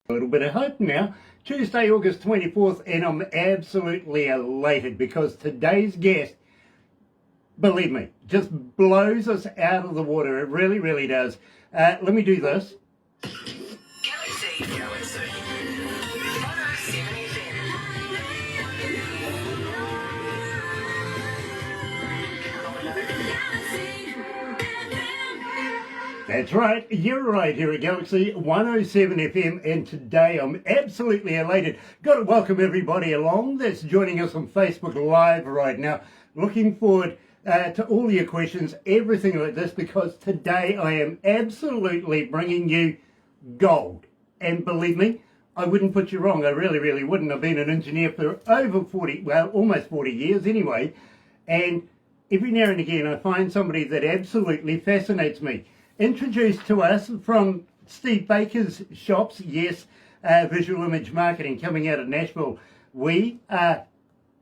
A little bit of hope now. Tuesday, August 24th, and I'm absolutely elated because today's guest, believe me, just blows us out of the water. It really, really does. Let me do this. Galaxy 107fm. That's right, you're right here at Galaxy 107 FM, and today I'm absolutely elated. Got to welcome everybody along that's joining us on Facebook Live right now. Looking forward to all your questions, everything like this, because today I am absolutely bringing you gold. And believe me, I wouldn't put you wrong. I really, really wouldn't. I've been an engineer for over 40, well, almost 40 years anyway. And every now and again I find somebody that absolutely fascinates me. Introduced to us from Steve Baker's shops, yes, Visual Image Marketing, coming out of Nashville. We are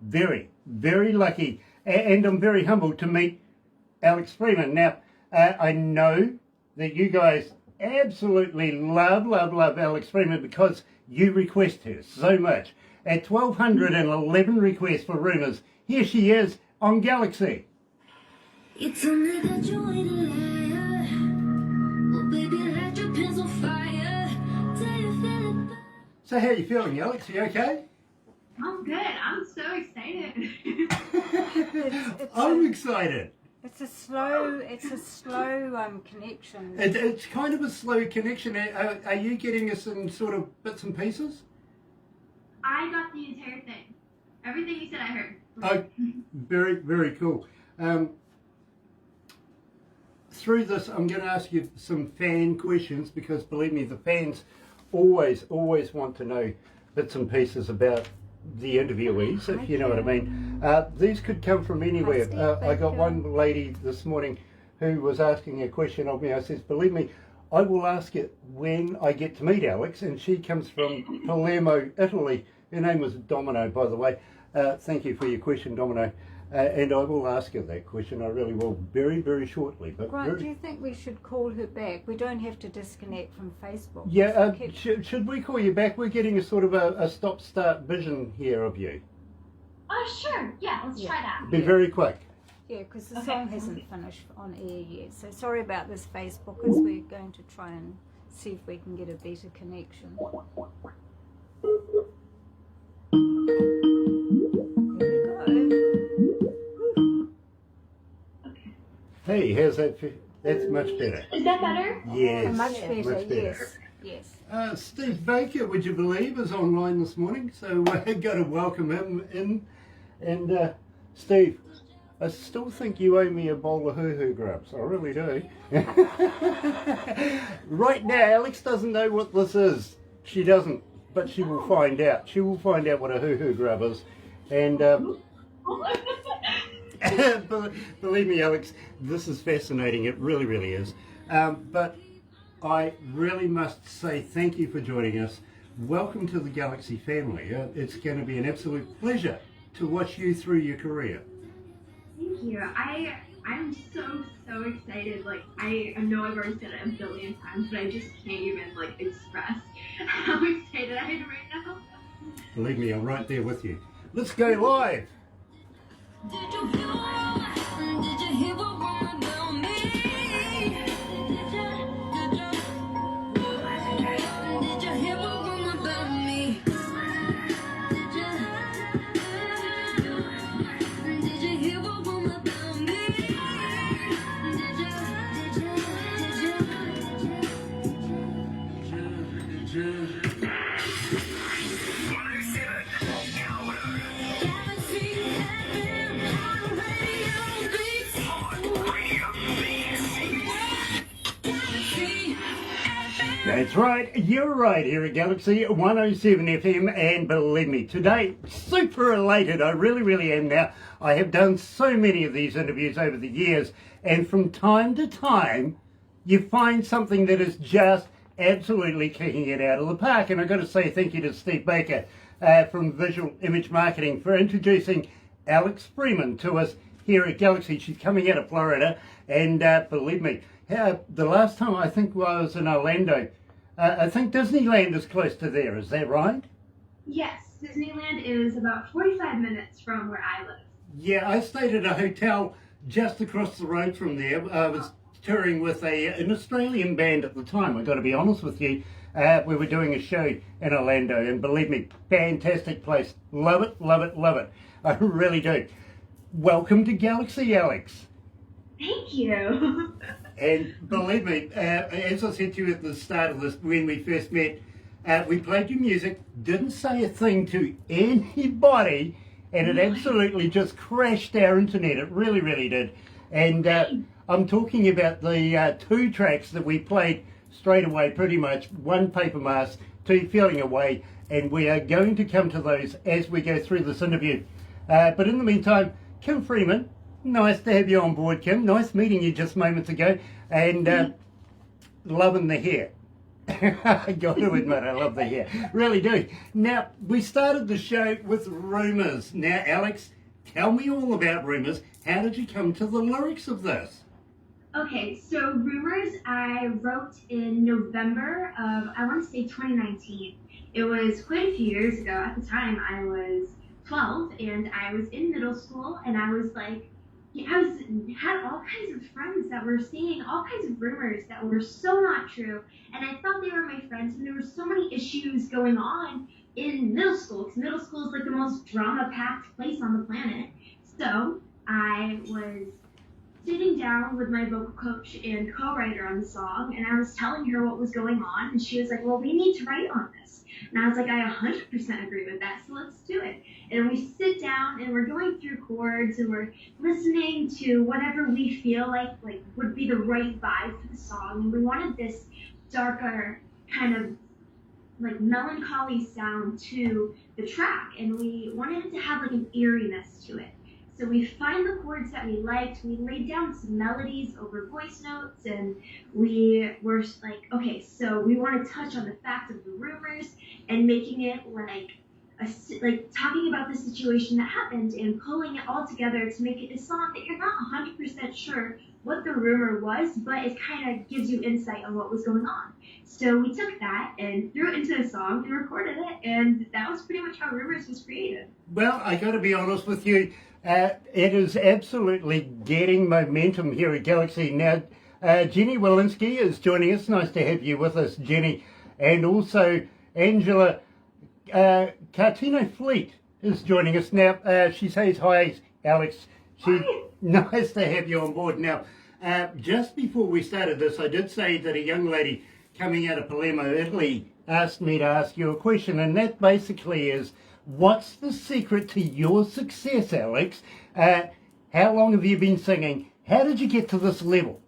very, very lucky, and I'm very humbled to meet Alex Freeman. Now, I know that you guys absolutely love Alex Freeman because you request her so much. At 1,211 requests for rumours, here she is on Galaxy. It's another joy to liar. Oh, baby, let your pins on fire. Till you feel it. So how you feeling, Alex? You okay? I'm good. I'm so excited. I'm excited. It's a slow connection. It's kind of a slow connection. Are you getting us in sort of bits and pieces? I got the entire thing. Everything you said, I heard. Oh, very, very cool. Through this, I'm going to ask you some fan questions because, believe me, the fans always want to know bits and pieces about the interviewees, if you know what I mean. These could come from anywhere. I got one lady this morning who was asking a question of me. I says, believe me, I will ask it when I get to meet Alex, and she comes from Palermo, Italy. Her name was Domino, by the way. Thank you for your question, Domino. And I will ask her that question. I really will, very, very shortly. But Grant, do you think we should call her back? We don't have to disconnect from Facebook. Yeah, should we call you back? We're getting a sort of a stop-start vision here of you. Oh, sure. Yeah, let's try that. Be very quick. Yeah, because the song hasn't finished on air yet. So sorry about this, Facebookers. We're going to try and see if we can get a better connection. Hey, how's that? That's much better. Is that better? Yes. Much better, Much better. yes. Steve Baker, would you believe, is online this morning, so we've got to welcome him in. And Steve, I still think you owe me a bowl of hoo-hoo grubs. I really do. Right now, Alex doesn't know what this is. She doesn't, but she will find out. She will find out what a hoo-hoo grub is. And believe me, Alex, this is fascinating. It really, really is. But I really must say thank you for joining us. Welcome to the Galaxy family. It's going to be an absolute pleasure to watch you through your career. Thank you. I'm so excited. Like, I know I've already said it a billion times, but I just can't even express how excited I am right now. Believe me, I'm right there with you. Let's go live. Did you hear what wrong about me? Did you hear what wrong about me? Did you hear what wrong about me? That's right, you're right here at Galaxy 107 FM, and believe me, today, super elated, I really, really am now. I have done so many of these interviews over the years, and from time to time, you find something that is just absolutely kicking it out of the park. And I've got to say thank you to Steve Baker from Visual Image Marketing for introducing Alex Freeman to us here at Galaxy. She's coming out of Florida, and believe me, the last time I think I was in Orlando, I think Disneyland is close to there, is that right? Yes, Disneyland is about 45 minutes from where I live. Yeah, I stayed at a hotel just across the road from there. I was touring with an Australian band at the time, I've got to be honest with you. We were doing a show in Orlando, and believe me, fantastic place. Love it, love it, love it. I really do. Welcome to Galaxy, Alex. Thank you. And believe me, as I said to you at the start of this, when we first met, we played your music, didn't say a thing to anybody, and it absolutely just crashed our internet. It really, really did. And I'm talking about the 2 tracks that we played straight away, pretty much. 1, Paper Mask, 2, Feeling Away, and we are going to come to those as we go through this interview. But in the meantime, Kim Freeman, nice to have you on board, Kim. Nice meeting you just moments ago, and loving the hair. I got to admit, I love the hair. Really do. Now, we started the show with Rumours. Now, Alex, tell me all about Rumours. How did you come to the lyrics of this? Okay, so Rumors I wrote in November of, I want to say 2019. It was quite a few years ago. At the time, I was 12, and I was in middle school, and I was like, had all kinds of friends that were saying all kinds of rumors that were so not true, and I thought they were my friends, and there were so many issues going on in middle school, because middle school is like the most drama-packed place on the planet. So I was sitting down with my vocal coach and co-writer on the song, and I was telling her what was going on, and she was like, well, we need to write on this. And I was like, I 100% agree with that, so let's do it. And we sit down, and we're going through chords, and we're listening to whatever we feel like would be the right vibe for the song. And we wanted this darker kind of like melancholy sound to the track, and we wanted it to have like an eeriness to it. So we find the chords that we liked, we laid down some melodies over voice notes, and we were like, okay, so we want to touch on the fact of the rumors and making it like talking about the situation that happened and pulling it all together to make it a song that you're not 100% sure what the rumor was, but it kind of gives you insight on what was going on. So we took that and threw it into a song and recorded it, and that was pretty much how Rumors was created. Well, I got to be honest with you. It is absolutely getting momentum here at Galaxy. Now, Jenny Walensky is joining us. Nice to have you with us, Jenny. And also, Angela Cartino Fleet is joining us now. She says hi, Alex. Nice to have you on board. Now, just before we started this, I did say that a young lady coming out of Palermo, Italy, asked me to ask you a question, and that basically is, what's the secret to your success, Alex? How long have you been singing? How did you get to this level?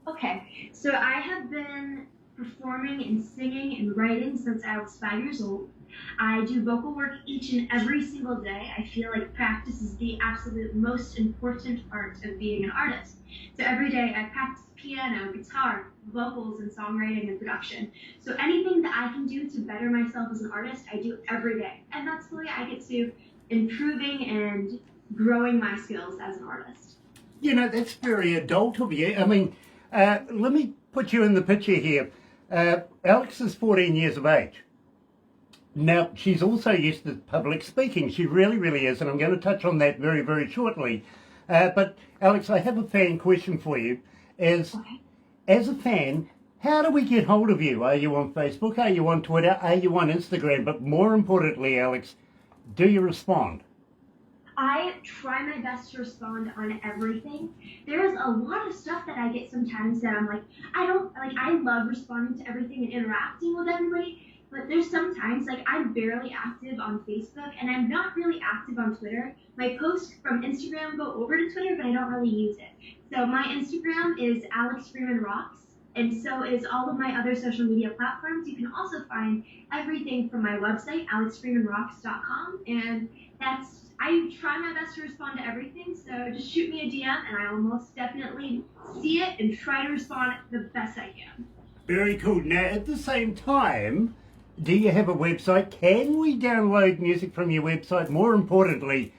Okay, so I have been performing and singing and writing since I was 5 years old. I do vocal work each and every single day. I feel like practice is the absolute most important part of being an artist. So every day I practice piano, guitar, vocals, and songwriting and production. So anything that I can do to better myself as an artist, I do every day. And that's the way I get to improving and growing my skills as an artist. You know, that's very adult of you. I mean, let me put you in the picture here. Alex is 14 years of age. Now, she's also used to public speaking. She really, really is, and I'm going to touch on that very, very shortly. But, Alex, I have a fan question for you. As a fan, how do we get hold of you? Are you on Facebook? Are you on Twitter? Are you on Instagram? But more importantly, Alex, do you respond? I try my best to respond on everything. There's a lot of stuff that I get sometimes that I'm like, I love responding to everything and interacting with everybody. But there's sometimes, like, I'm barely active on Facebook, and I'm not really active on Twitter. My posts from Instagram go over to Twitter, but I don't really use it. So my Instagram is Alex Freeman Rocks, and so is all of my other social media platforms. You can also find everything from my website, alexfreemanrocks.com, and I try my best to respond to everything, so just shoot me a DM, and I will most definitely see it and try to respond the best I can. Very cool. Now, at the same time, do you have a website? Can we download music from your website? More importantly,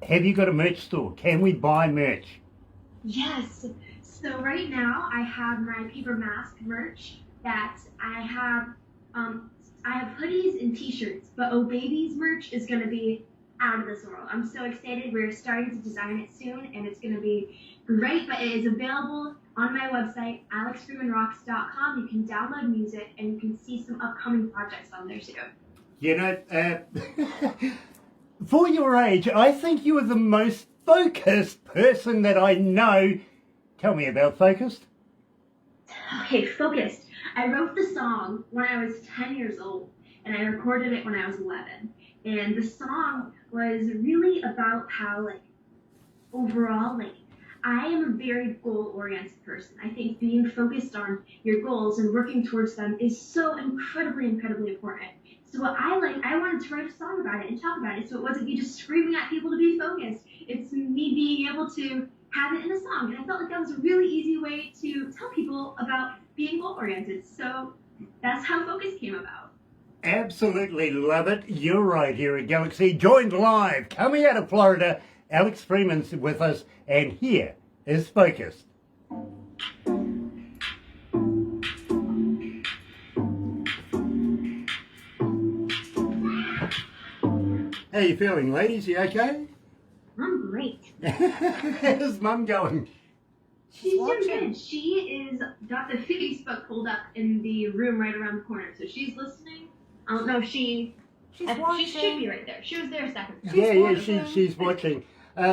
have you got a merch store? Can we buy merch? Yes. So right now I have my Paper Mask merch that I have hoodies and t-shirts, but Oh Baby's merch is going to be out of this world. I'm so excited. We're starting to design it soon, and it's going to be great, but it is available on my website, alexfreemanrocks.com. You can download music, and you can see some upcoming projects on there too. You know, for your age, I think you are the most focused person that I know. Tell me about focused. Okay, focused. I wrote the song when I was 10 years old, and I recorded it when I was 11. And the song was really about how, like, overall, like, I am a very goal-oriented person. I think being focused on your goals and working towards them is so incredibly, incredibly important. So what I wanted to write a song about it and talk about it, so it wasn't me just screaming at people to be focused. It's me being able to have it in a song. And I felt like that was a really easy way to tell people about being goal-oriented. So that's how Focus came about. Absolutely love it. You're right here at Galaxy. Joined live, coming out of Florida. Alex Freeman's with us, and here is Focused. How you feeling, ladies? You okay? I'm great. How's Mum going? She's doing good. She got the Facebook pulled up in the room right around the corner, so she's listening. I don't know if she should be right there. She was there a second ago. She's watching.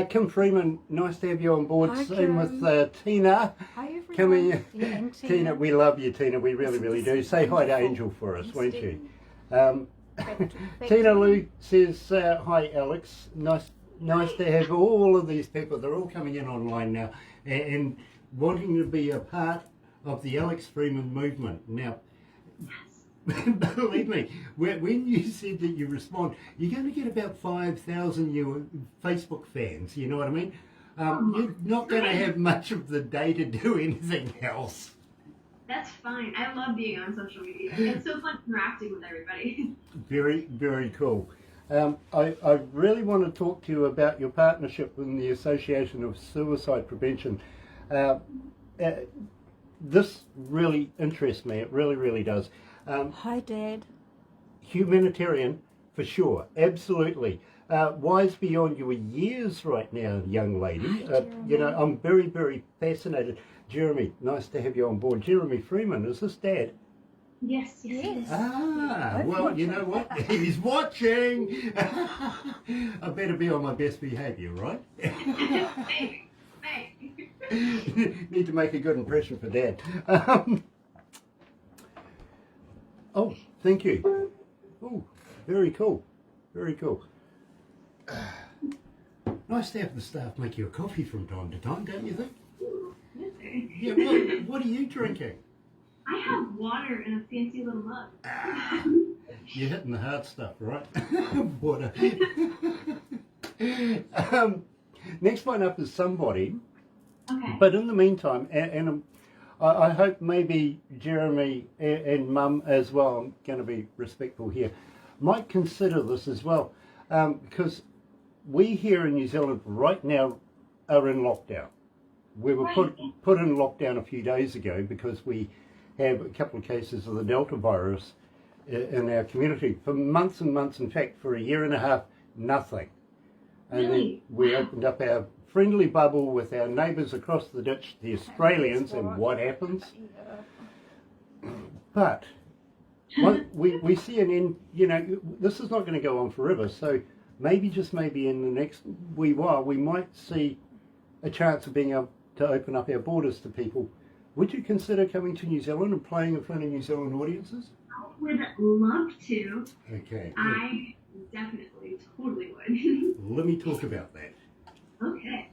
Kim Freeman, nice to have you on board. Hi, Same Kim. with Tina. Hi, everyone. Come in. Yeah, and Tina, we love you, Tina. We really, really do. Say hi to Angel for us, won't you? Tina Lou says, hi, Alex. Nice to have all of these people. They're all coming in online now and wanting to be a part of the Alex Freeman movement. Now, believe me, when you said that you respond, you're going to get about 5,000 new Facebook fans, you know what I mean? You're not going to have much of the day to do anything else. That's fine. I love being on social media. It's so fun interacting with everybody. Very, very cool. I really want to talk to you about your partnership with the Association of Suicide Prevention. This really interests me. It really, really does. Hi, Dad. Humanitarian, for sure. Absolutely. Wise beyond your years right now, young lady. You know, I'm very, very fascinated. Jeremy, nice to have you on board. Jeremy Freeman, is this Dad? Yes. Well, you know what? He's watching. I better be on my best behaviour, right? Hey. Need to make a good impression for Dad. Oh, thank you. Oh, very cool. Very cool. Nice to have the staff make you a coffee from time to time, don't you think? Yeah, what are you drinking? I have water in a fancy little mug. You're hitting the hard stuff, right? Water. Next one up is somebody. Okay. But in the meantime, and I hope maybe Jeremy and Mum as well, I'm going to be respectful here, might consider this as well. Because we here in New Zealand right now are in lockdown. We were put in lockdown a few days ago because we have a couple of cases of the Delta virus in our community for months and months. In fact, for a year and a half, nothing. And then we opened up our friendly bubble with our neighbours across the ditch, the Australians, and what happens? But we see an end, you know, this is not going to go on forever, so maybe, just maybe in the next wee while, we might see a chance of being able to open up our borders to people. Would you consider coming to New Zealand and playing in front of New Zealand audiences? I would love to. Okay. I definitely, totally would. Let me talk about that. Okay.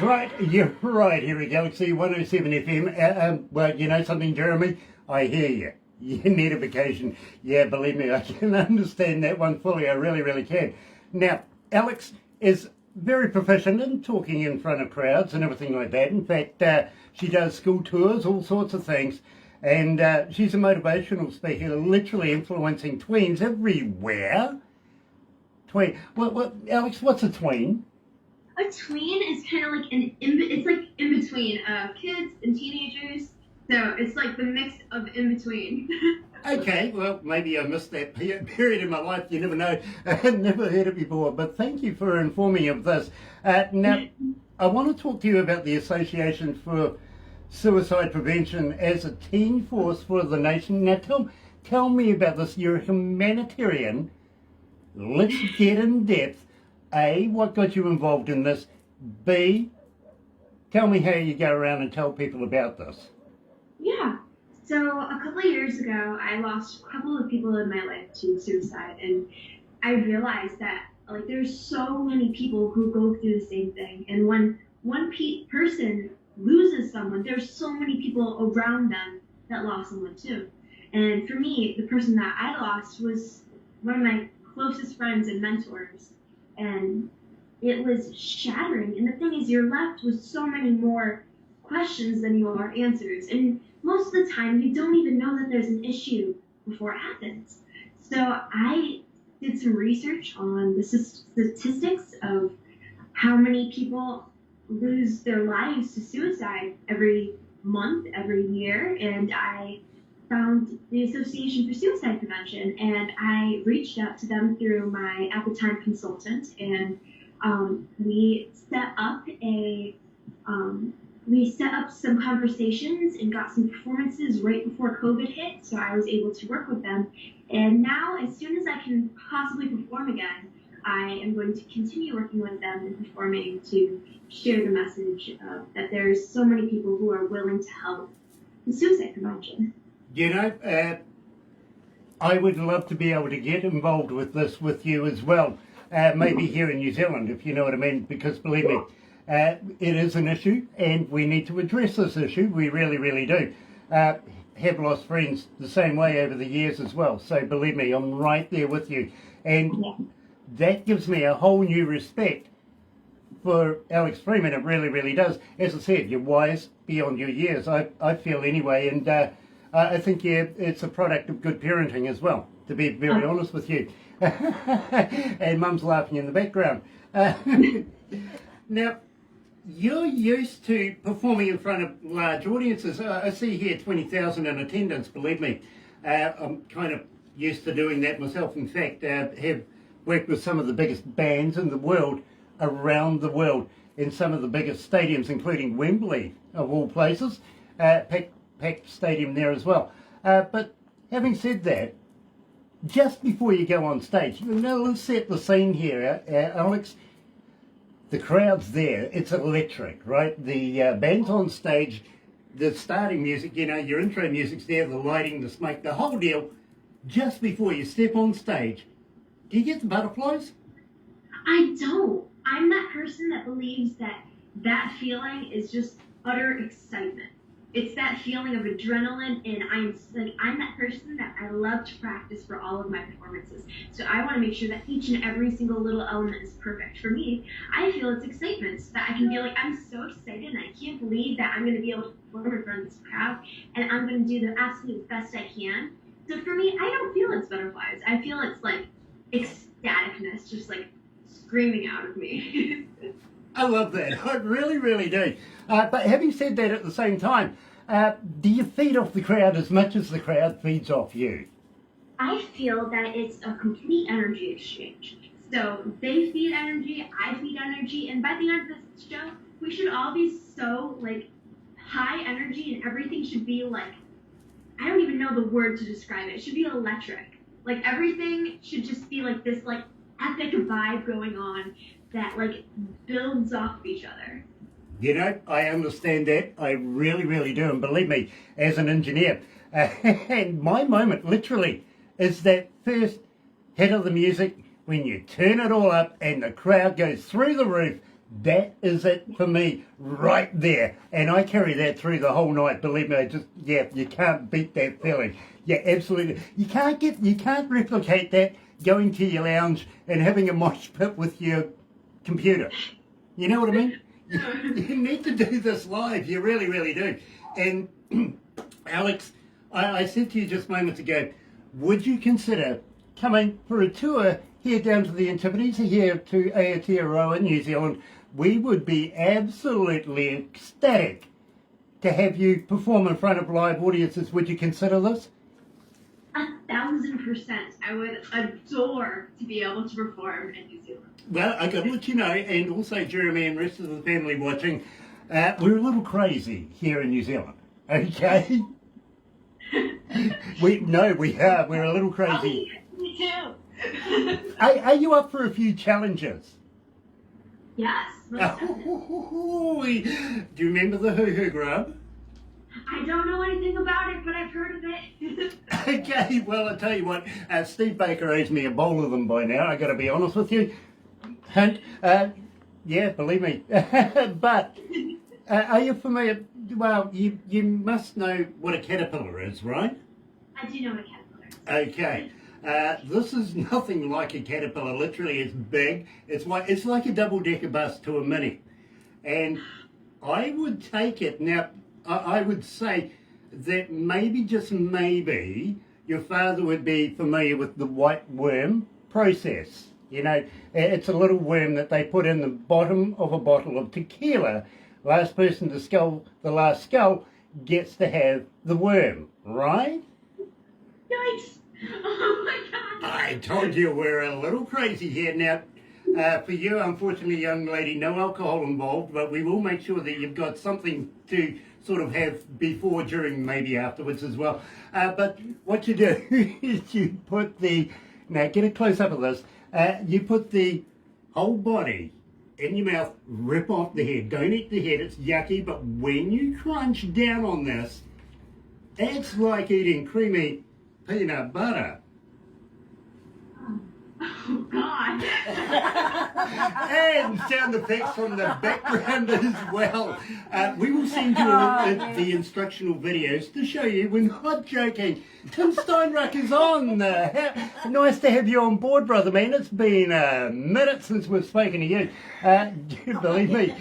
That's right, you're right here at Galaxy 107 FM. Well, you know something, Jeremy? I hear you. You need a vacation. Yeah, believe me, I can understand that one fully. I really, really can. Now, Alex is very proficient in talking in front of crowds and everything like that. In fact, she does school tours, all sorts of things. And she's a motivational speaker, literally influencing tweens everywhere. Tween. Well, Alex, what's a tween? A tween is kind of like it's like in between kids and teenagers. So it's like the mix of in between. Okay, well, maybe I missed that period in my life. You never know. I've never heard it before, but thank you for informing me of this. Now, I want to talk to you about the Association for Suicide Prevention as a teen force for the nation. Now, tell me about this. You're a humanitarian. Let's get in depth. A, what got you involved in this? B, tell me how you go around and tell people about this. Yeah. So a couple of years ago, I lost a couple of people in my life to suicide, and I realized that like there's so many people who go through the same thing, and when one person loses someone, there's so many people around them that lost someone too. And for me, the person that I lost was one of my closest friends and mentors, and it was shattering. And the thing is, you're left with so many more questions than you are answers, and most of the time you don't even know that there's an issue before it happens. So I did some research on the statistics of how many people lose their lives to suicide every month, every year, and I found the Association for Suicide Prevention, and I reached out to them through my at the time consultant, and we set up some conversations and got some performances right before COVID hit, so I was able to work with them. And now, as soon as I can possibly perform again, I am going to continue working with them and performing to share the message that there's so many people who are willing to help in suicide prevention. You know, I would love to be able to get involved with this with you as well, maybe here in New Zealand, if you know what I mean, because believe me, it is an issue and we need to address this issue. We really, really do. Have lost friends the same way over the years as well. So believe me, I'm right there with you. And that gives me a whole new respect for Alex Freeman. It really, really does. As I said, you're wise beyond your years, I feel anyway. And I think it's a product of good parenting as well, to be very honest with you. And Mum's laughing in the background. Now, you're used to performing in front of large audiences. I see here 20,000 in attendance, believe me. I'm kind of used to doing that myself. In fact, have worked with some of the biggest bands in the world, around the world, in some of the biggest stadiums, including Wembley, of all places. Packed stadium there as well. But having said that, just before you go on stage, let's set the scene here, Alex. The crowd's there, it's electric, right? The band's on stage, the starting music, your intro music's there, the lighting, the smoke, the whole deal. Just before you step on stage, do you get the butterflies? I don't. I'm that person that believes that feeling is just utter excitement. It's that feeling of adrenaline, and I'm that person that I love to practice for all of my performances. So I want to make sure that each and every single little element is perfect. For me, I feel it's excitement, so that I can be like, I'm so excited, and I can't believe that I'm going to be able to perform in front of this crowd, and I'm going to do the absolute best I can. So for me, I don't feel it's butterflies. I feel it's like ecstaticness, just like screaming out of me. I love that. I really, really do. But having said that at the same time, do you feed off the crowd as much as the crowd feeds off you? I feel that it's a complete energy exchange. So they feed energy, I feed energy, and by the end of this show, we should all be so high energy, and everything should be I don't even know the word to describe it. It should be electric. Everything should just be this epic vibe going on that builds off of each other. I understand that. I really, really do. And believe me, as an engineer, and my moment literally is that first hit of the music when you turn it all up and the crowd goes through the roof. That is it for me right there. And I carry that through the whole night. Believe me, you can't beat that feeling. Yeah, absolutely. You can't replicate that going to your lounge and having a mosh pit with your computer. You know what I mean? You need to do this live. You really, really do. And Alex, I said to you just moments ago, would you consider coming for a tour here down to the Antipodes, here to Aotearoa, New Zealand? We would be absolutely ecstatic to have you perform in front of live audiences. Would you consider this? 1,000%. I would adore to be able to perform in New Zealand. Well, I got to let you know, and also Jeremy and the rest of the family watching, we're a little crazy here in New Zealand, okay? We are. We're a little crazy. Me too. Are you up for a few challenges? Yes. most definitely. Do you remember the Hoo Hoo Grub? I don't know anything about it, but I've heard of it. Okay, well, I'll tell you what, Steve Baker owes me a bowl of them by now, I got to be honest with you. Hint, yeah, believe me. But are you familiar? Well, you must know what a caterpillar is, right? I do know what a caterpillar is. Okay. This is nothing like a caterpillar. Literally, it's big. It's like a double-decker bus to a mini. And I would take it. Now, I would say that maybe, just maybe, your father would be familiar with the white worm process. You know, it's a little worm that they put in the bottom of a bottle of tequila. Last person to scull the last skull gets to have the worm, right? Yikes! Oh my god! I told you we're a little crazy here. Now, for you, unfortunately, young lady, no alcohol involved, but we will make sure that you've got something to sort of have before, during, maybe afterwards as well. But what you do is you put now get a close up of this, you put the whole body in your mouth, rip off the head. Don't eat the head, it's yucky, but when you crunch down on this, it's like eating creamy peanut butter. Oh god! And sound effects from the background as well. We will send you the instructional videos to show you. We're not joking. Tim Steinruck is on. Nice to have you on board, brother man. It's been a minute since we've spoken to you. Believe me.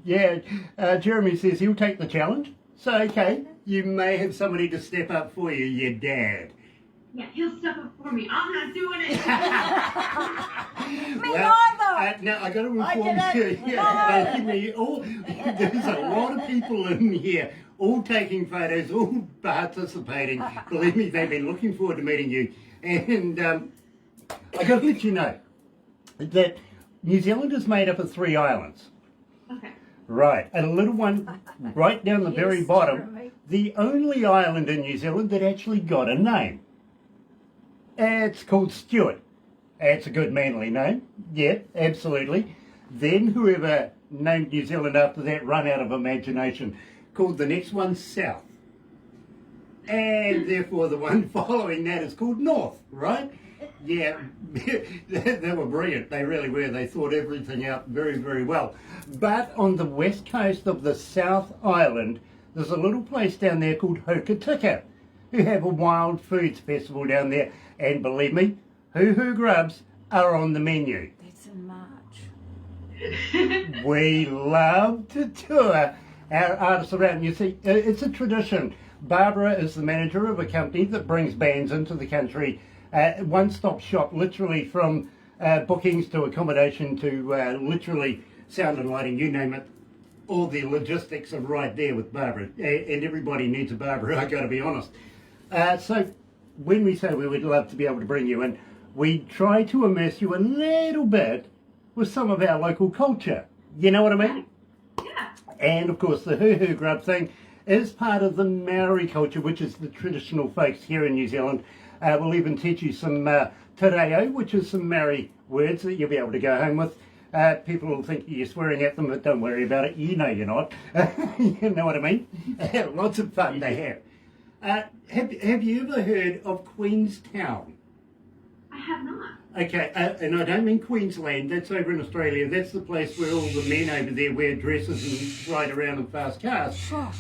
Jeremy says he'll take the challenge. So, okay, you may have somebody to step up for you, your dad. Yeah, he'll step up for me. I'm not doing it. Me neither. Now, I got to inform you. Yeah, there's a lot of people in here, all taking photos, all participating. Believe me, they've been looking forward to meeting you. And I got to let you know that New Zealand is made up of 3 islands. Okay. Right, and a little one right down the very bottom, Jeremy. the only island in New Zealand that actually got a name. It's called Stewart. It's a good manly name. Yeah, absolutely. Then whoever named New Zealand after that run out of imagination, called the next one South. And therefore the one following that is called North, right? Yeah, they were brilliant. They really were. They thought everything out very, very well. But on the west coast of the South Island, there's a little place down there called Hokitika, who have a wild foods festival down there. And believe me, Hoo Hoo Grubs are on the menu. That's in March. We love to tour our artists around. You see, it's a tradition. Barbara is the manager of a company that brings bands into the country. One-stop shop, literally from bookings to accommodation to literally sound and lighting, you name it. All the logistics are right there with Barbara. And everybody needs a Barbara, I got to be honest. So when we say we would love to be able to bring you in, we try to immerse you a little bit with some of our local culture. You know what I mean? Yeah. And of course the Hoo Hoo Grub thing is part of the Maori culture, which is the traditional folks here in New Zealand. We'll even teach you some te reo, which is some Maori words that you'll be able to go home with. People will think you're swearing at them, but don't worry about it. You know you're not. You know what I mean? Lots of fun they have. Have you ever heard of Queenstown? I have not. Okay, and I don't mean Queensland, that's over in Australia. That's the place where all the men over there wear dresses and ride around in fast cars. Sure.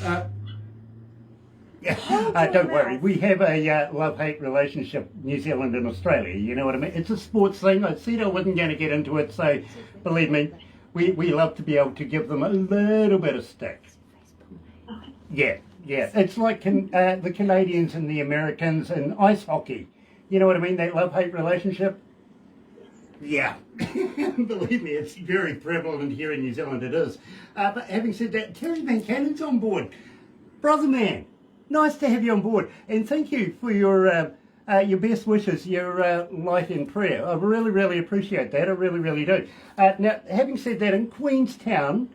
Don't worry, we have a love-hate relationship, New Zealand and Australia, you know what I mean? It's a sports thing. I said I wasn't going to get into it, so believe me, we love to be able to give them a little bit of stick. Yeah, it's like the Canadians and the Americans in ice hockey. You know what I mean, that love-hate relationship? Yeah, believe me, it's very prevalent here in New Zealand, it is. But having said that, Terry Van Cannon's on board. Brother man, nice to have you on board. And thank you for your best wishes, your light in prayer. I really, really appreciate that. I really, really do. Now, having said that, in Queenstown,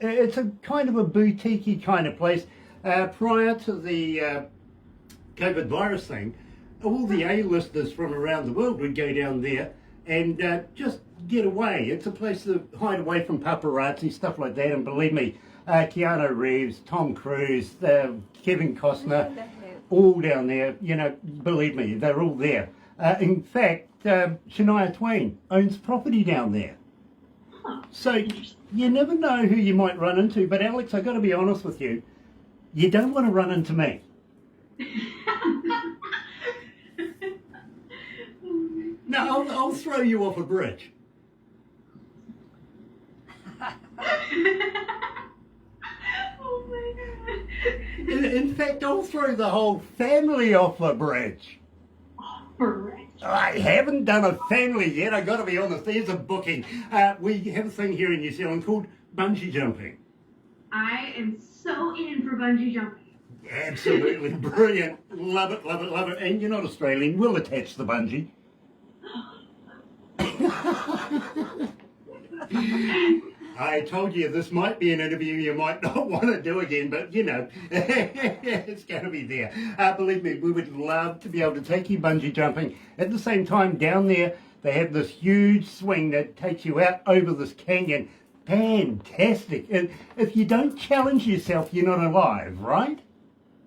it's a kind of a boutique-y kind of place. Prior to the COVID virus thing, all the A-listers from around the world would go down there and just get away. It's a place to hide away from paparazzi, stuff like that. And believe me, Keanu Reeves, Tom Cruise, Kevin Costner, all down there, you know, believe me, they're all there. In fact, Shania Twain owns property down there. So you never know who you might run into. But Alex, I've got to be honest with you, you don't want to run into me. No, I'll throw you off a bridge. Oh my god. In fact, I'll throw the whole family off a bridge. Correct. I haven't done a family yet, I've got to be honest. There's a booking. We have a thing here in New Zealand called bungee jumping. I am so in for bungee jumping. Absolutely brilliant. Love it, love it, love it. And you're not Australian, we'll attach the bungee. I told you this might be an interview you might not want to do again, but you know, it's going to be there. Believe me, we would love to be able to take you bungee jumping. At the same time, down there, they have this huge swing that takes you out over this canyon. Fantastic. And if you don't challenge yourself, you're not alive, right?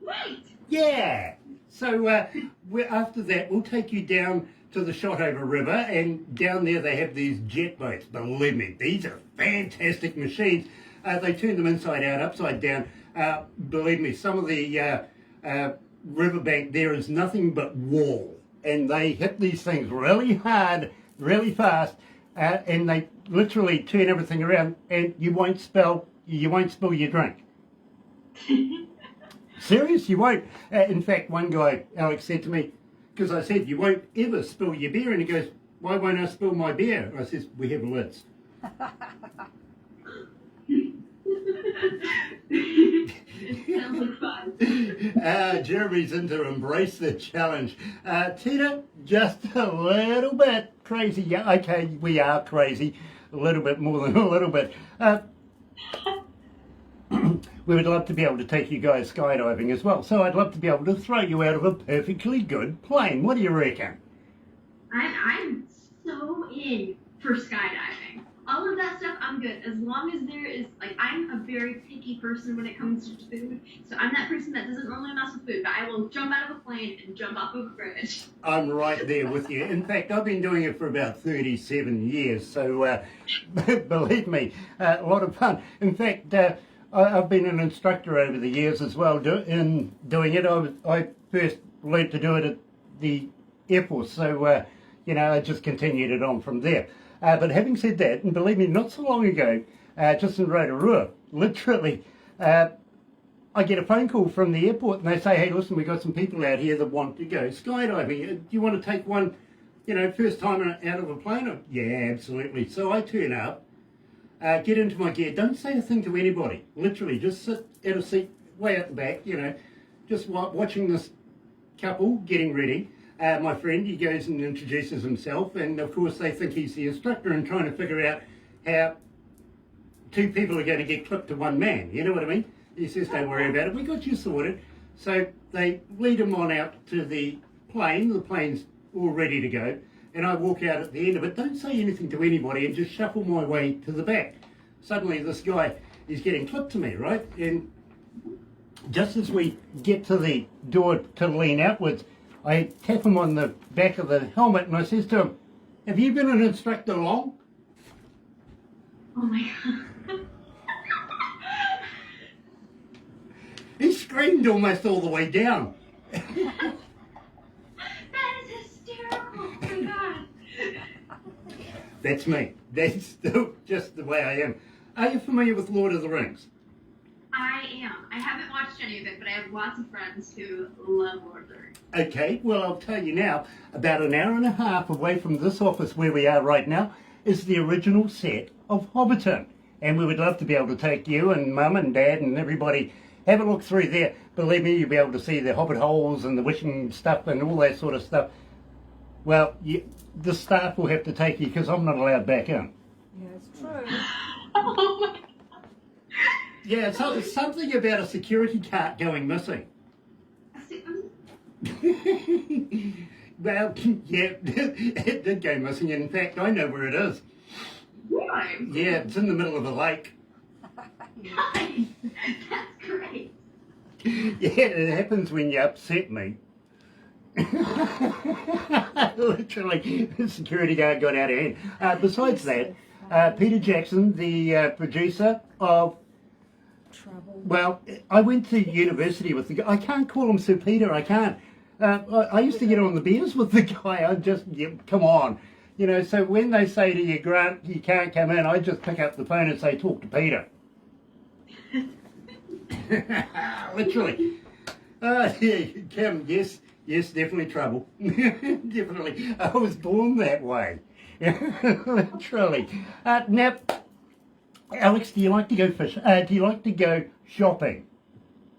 Right. Yeah. So after that, we'll take you down to the Shotover River, and down there they have these jet boats. Believe me, these are fantastic machines. They turn them inside out, upside down. Believe me, some of the riverbank there is nothing but wall, and they hit these things really hard, really fast, and they literally turn everything around, and you won't spill your drink. Serious, you won't. In fact, one guy, Alex, said to me, because I said, you won't ever spill your beer. And he goes, why won't I spill my beer? I says, we have lids. It sounds like fun. Jeremy's in to embrace the challenge. Tina, just a little bit crazy. Yeah, okay, we are crazy. A little bit more than a little bit. We would love to be able to take you guys skydiving as well. So I'd love to be able to throw you out of a perfectly good plane. What do you reckon? I'm so in for skydiving. All of that stuff, I'm good. As long as there is, like, I'm a very picky person when it comes to food. So I'm that person that doesn't normally mess with food, but I will jump out of a plane and jump off of a bridge. I'm right there with you. In fact, I've been doing it for about 37 years. So believe me, a lot of fun. In fact, I've been an instructor over the years as well in doing it. I first learned to do it at the Air Force, so you know, I just continued it on from there. But having said that, and believe me, not so long ago, just in Rotorua, literally, I get a phone call from the airport and they say, hey, listen, we've got some people out here that want to go skydiving. Do you want to take one, you know, first time out of a plane? Yeah, absolutely. So I turn up. Get into my gear. Don't say a thing to anybody. Literally, just sit at a seat way at the back, you know, just watching this couple getting ready. My friend, he goes and introduces himself, and of course they think he's the instructor and trying to figure out how two people are going to get clipped to one man. You know what I mean? He says, don't worry about it. We got you sorted. So they lead him on out to the plane. The plane's all ready to go. And I walk out at the end of it, don't say anything to anybody, and just shuffle my way to the back. Suddenly this guy is getting clipped to me, right? And just as we get to the door to lean outwards, I tap him on the back of the helmet and I says to him, have you been an instructor long? Oh my god. He screamed almost all the way down. That is hysterical. Oh my god. That's me. That's still just the way I am. Are you familiar with Lord of the Rings? I am. I haven't watched any of it, but I have lots of friends who love Lord of the Rings. Okay, well, I'll tell you now, about an hour and a half away from this office where we are right now is the original set of Hobbiton. And we would love to be able to take you and Mum and Dad and everybody, have a look through there. Believe me, you'll be able to see the hobbit holes and the wishing stuff and all that sort of stuff. Well, the staff will have to take you because I'm not allowed back in. Yeah, it's true. Oh my god. Yeah, so something about a security card going missing. Well, yeah, it did go missing. In fact, I know where it is. Why? Yeah, it's in the middle of a lake. Nice. That's great. Yeah, it happens when you upset me. Literally, the security guard got out of hand. Besides that, Peter Jackson, the producer of... Trouble. Well, I went to university with the guy. I can't call him Sir Peter, I can't. I used to get on the beers with the guy. I just, come on. You know, so when they say to you, Grant, you can't come in, I just pick up the phone and say, talk to Peter. Literally. Yeah, Kim, yes, definitely trouble. Definitely. I was born that way. Literally. Now, Alex, do you like to go fish? Do you like to go shopping?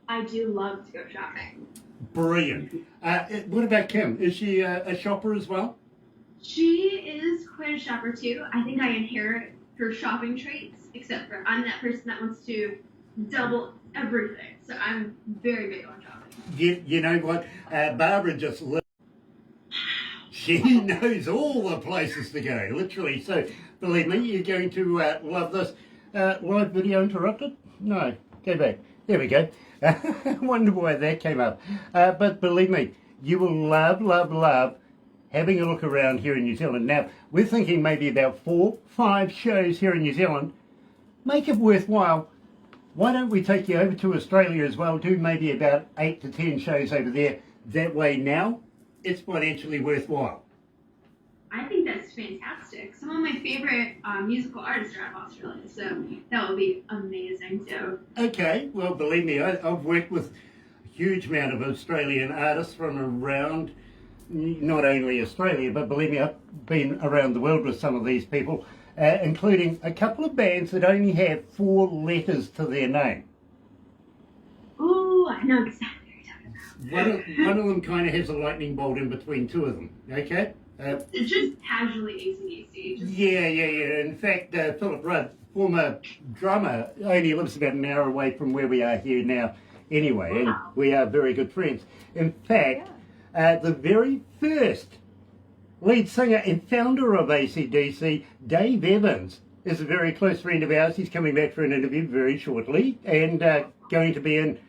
I do love to go shopping. Brilliant. What about Kim? Is she a shopper as well? She is quite a shopper too. I think I inherit her shopping traits, except for I'm that person that wants to double everything. So I'm very big on shopping. You know what? Barbara just lives. She knows all the places to go, literally. So, believe me, you're going to love this. Live video interrupted? No, go back. There we go. I wonder why that came up. But believe me, you will love having a look around here in New Zealand. Now, we're thinking maybe about 4-5 shows here in New Zealand. Make it worthwhile. Why don't we take you over to Australia as well? Do maybe about 8 to 10 shows over there. That way now, it's financially worthwhile. I think that's fantastic. Some of my favorite musical artists are out of Australia, so that would be amazing too. Okay, well, believe me, I've worked with a huge amount of Australian artists from around, not only Australia, but believe me, I've been around the world with some of these people, including a couple of bands that only have 4 letters to their name. Ooh, I know exactly what you're talking about. One of them kind of has a lightning bolt in between 2 of them, okay? It's just casually AC/DC. Yeah. In fact, Philip Rudd, former drummer, only lives about an hour away from where we are here now anyway, and we are very good friends. In fact, the very first lead singer and founder of AC/DC, Dave Evans, is a very close friend of ours. He's coming back for an interview very shortly and going to be in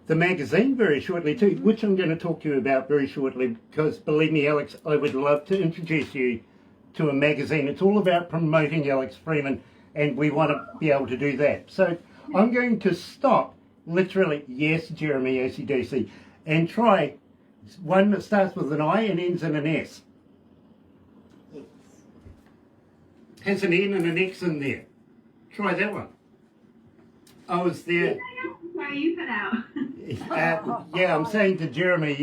the magazine very shortly too, which I'm going to talk to you about very shortly because, believe me, Alex, I would love to introduce you to a magazine. It's all about promoting Alex Freeman and we want to be able to do that. So I'm going to stop, literally, yes, Jeremy, AC/DC, and try one that starts with an I and ends in an S. Has an N and an X in there. Try that one. I was there. Sorry, you cut out. Yeah, I'm saying to Jeremy,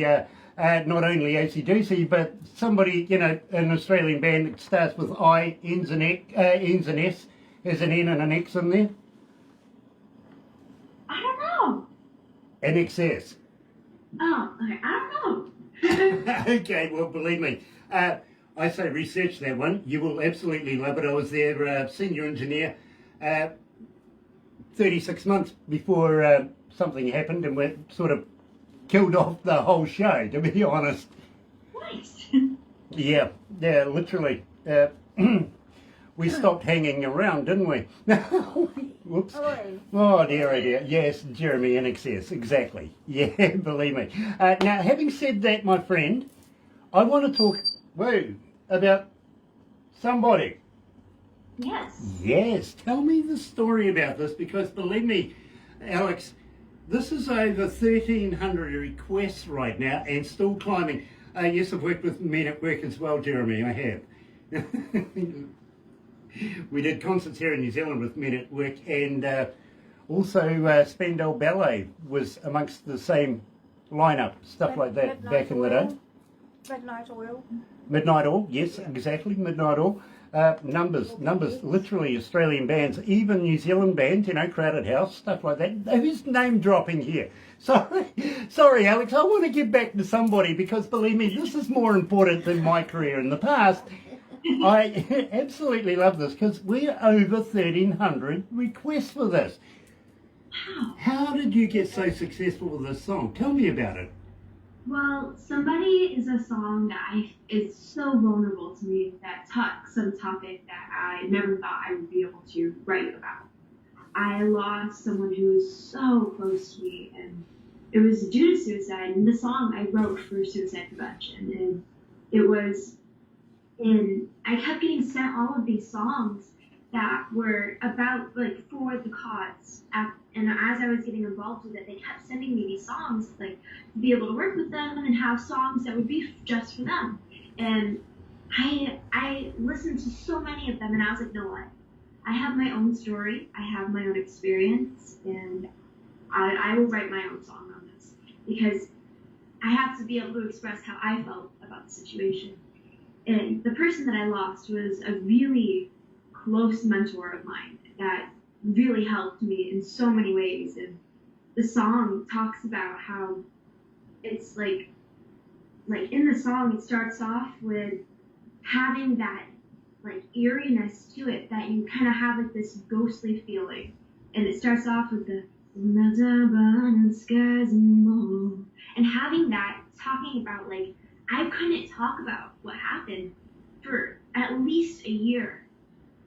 not only AC/DC, but somebody, you know, an Australian band that starts with I, ends in S, has an N and an X in there. I don't know. An XS. Oh, okay. I don't know. Okay, well, believe me, I say research that one. You will absolutely love it. I was their senior engineer 36 months before something happened and we sort of killed off the whole show, to be honest. Nice. Yeah, literally. we stopped hanging around, didn't we? Whoops. Oi. Oh dear, oh dear. Yes, Jeremy in excess, exactly. Yeah, believe me. Now, having said that, my friend, I want to talk about somebody. Yes. Yes, tell me the story about this, because believe me, Alex, this is over 1,300 requests right now and still climbing. Yes, I've worked with Men at Work as well, Jeremy, I have. We did concerts here in New Zealand with Men at Work, and also Spandau Ballet was amongst the same lineup, stuff like that back in the day. Midnight Oil. Midnight Oil, yes, exactly, Midnight Oil. Numbers, literally Australian bands, even New Zealand bands, you know, Crowded House, stuff like that. Who's name dropping here? Sorry, Alex, I want to get back to somebody, because believe me, this is more important than my career in the past. I absolutely love this, because we're over 1,300 requests for this. Wow. How did you get so successful with this song? Tell me about it. Well, Somebody is a song that is so vulnerable to me, that touched some topic that I never thought I would be able to write about. I lost someone who was so close to me, and it was due to suicide. And the song I wrote for suicide prevention, and I kept getting sent all of these songs that were about, like, for the cause. And as I was getting involved with it, they kept sending me these songs, like, to be able to work with them and have songs that would be just for them. And I listened to so many of them, and I was like, no, what? I have my own story, I have my own experience, and I will write my own song on this, because I have to be able to express how I felt about the situation. And the person that I lost was a really close mentor of mine that really helped me in so many ways. And the song talks about how it's like in the song, it starts off with having that, like, eeriness to it, that you kind of have, like, this ghostly feeling. And it starts off with the skies and more, and having that, talking about, like, I couldn't talk about what happened for at least a year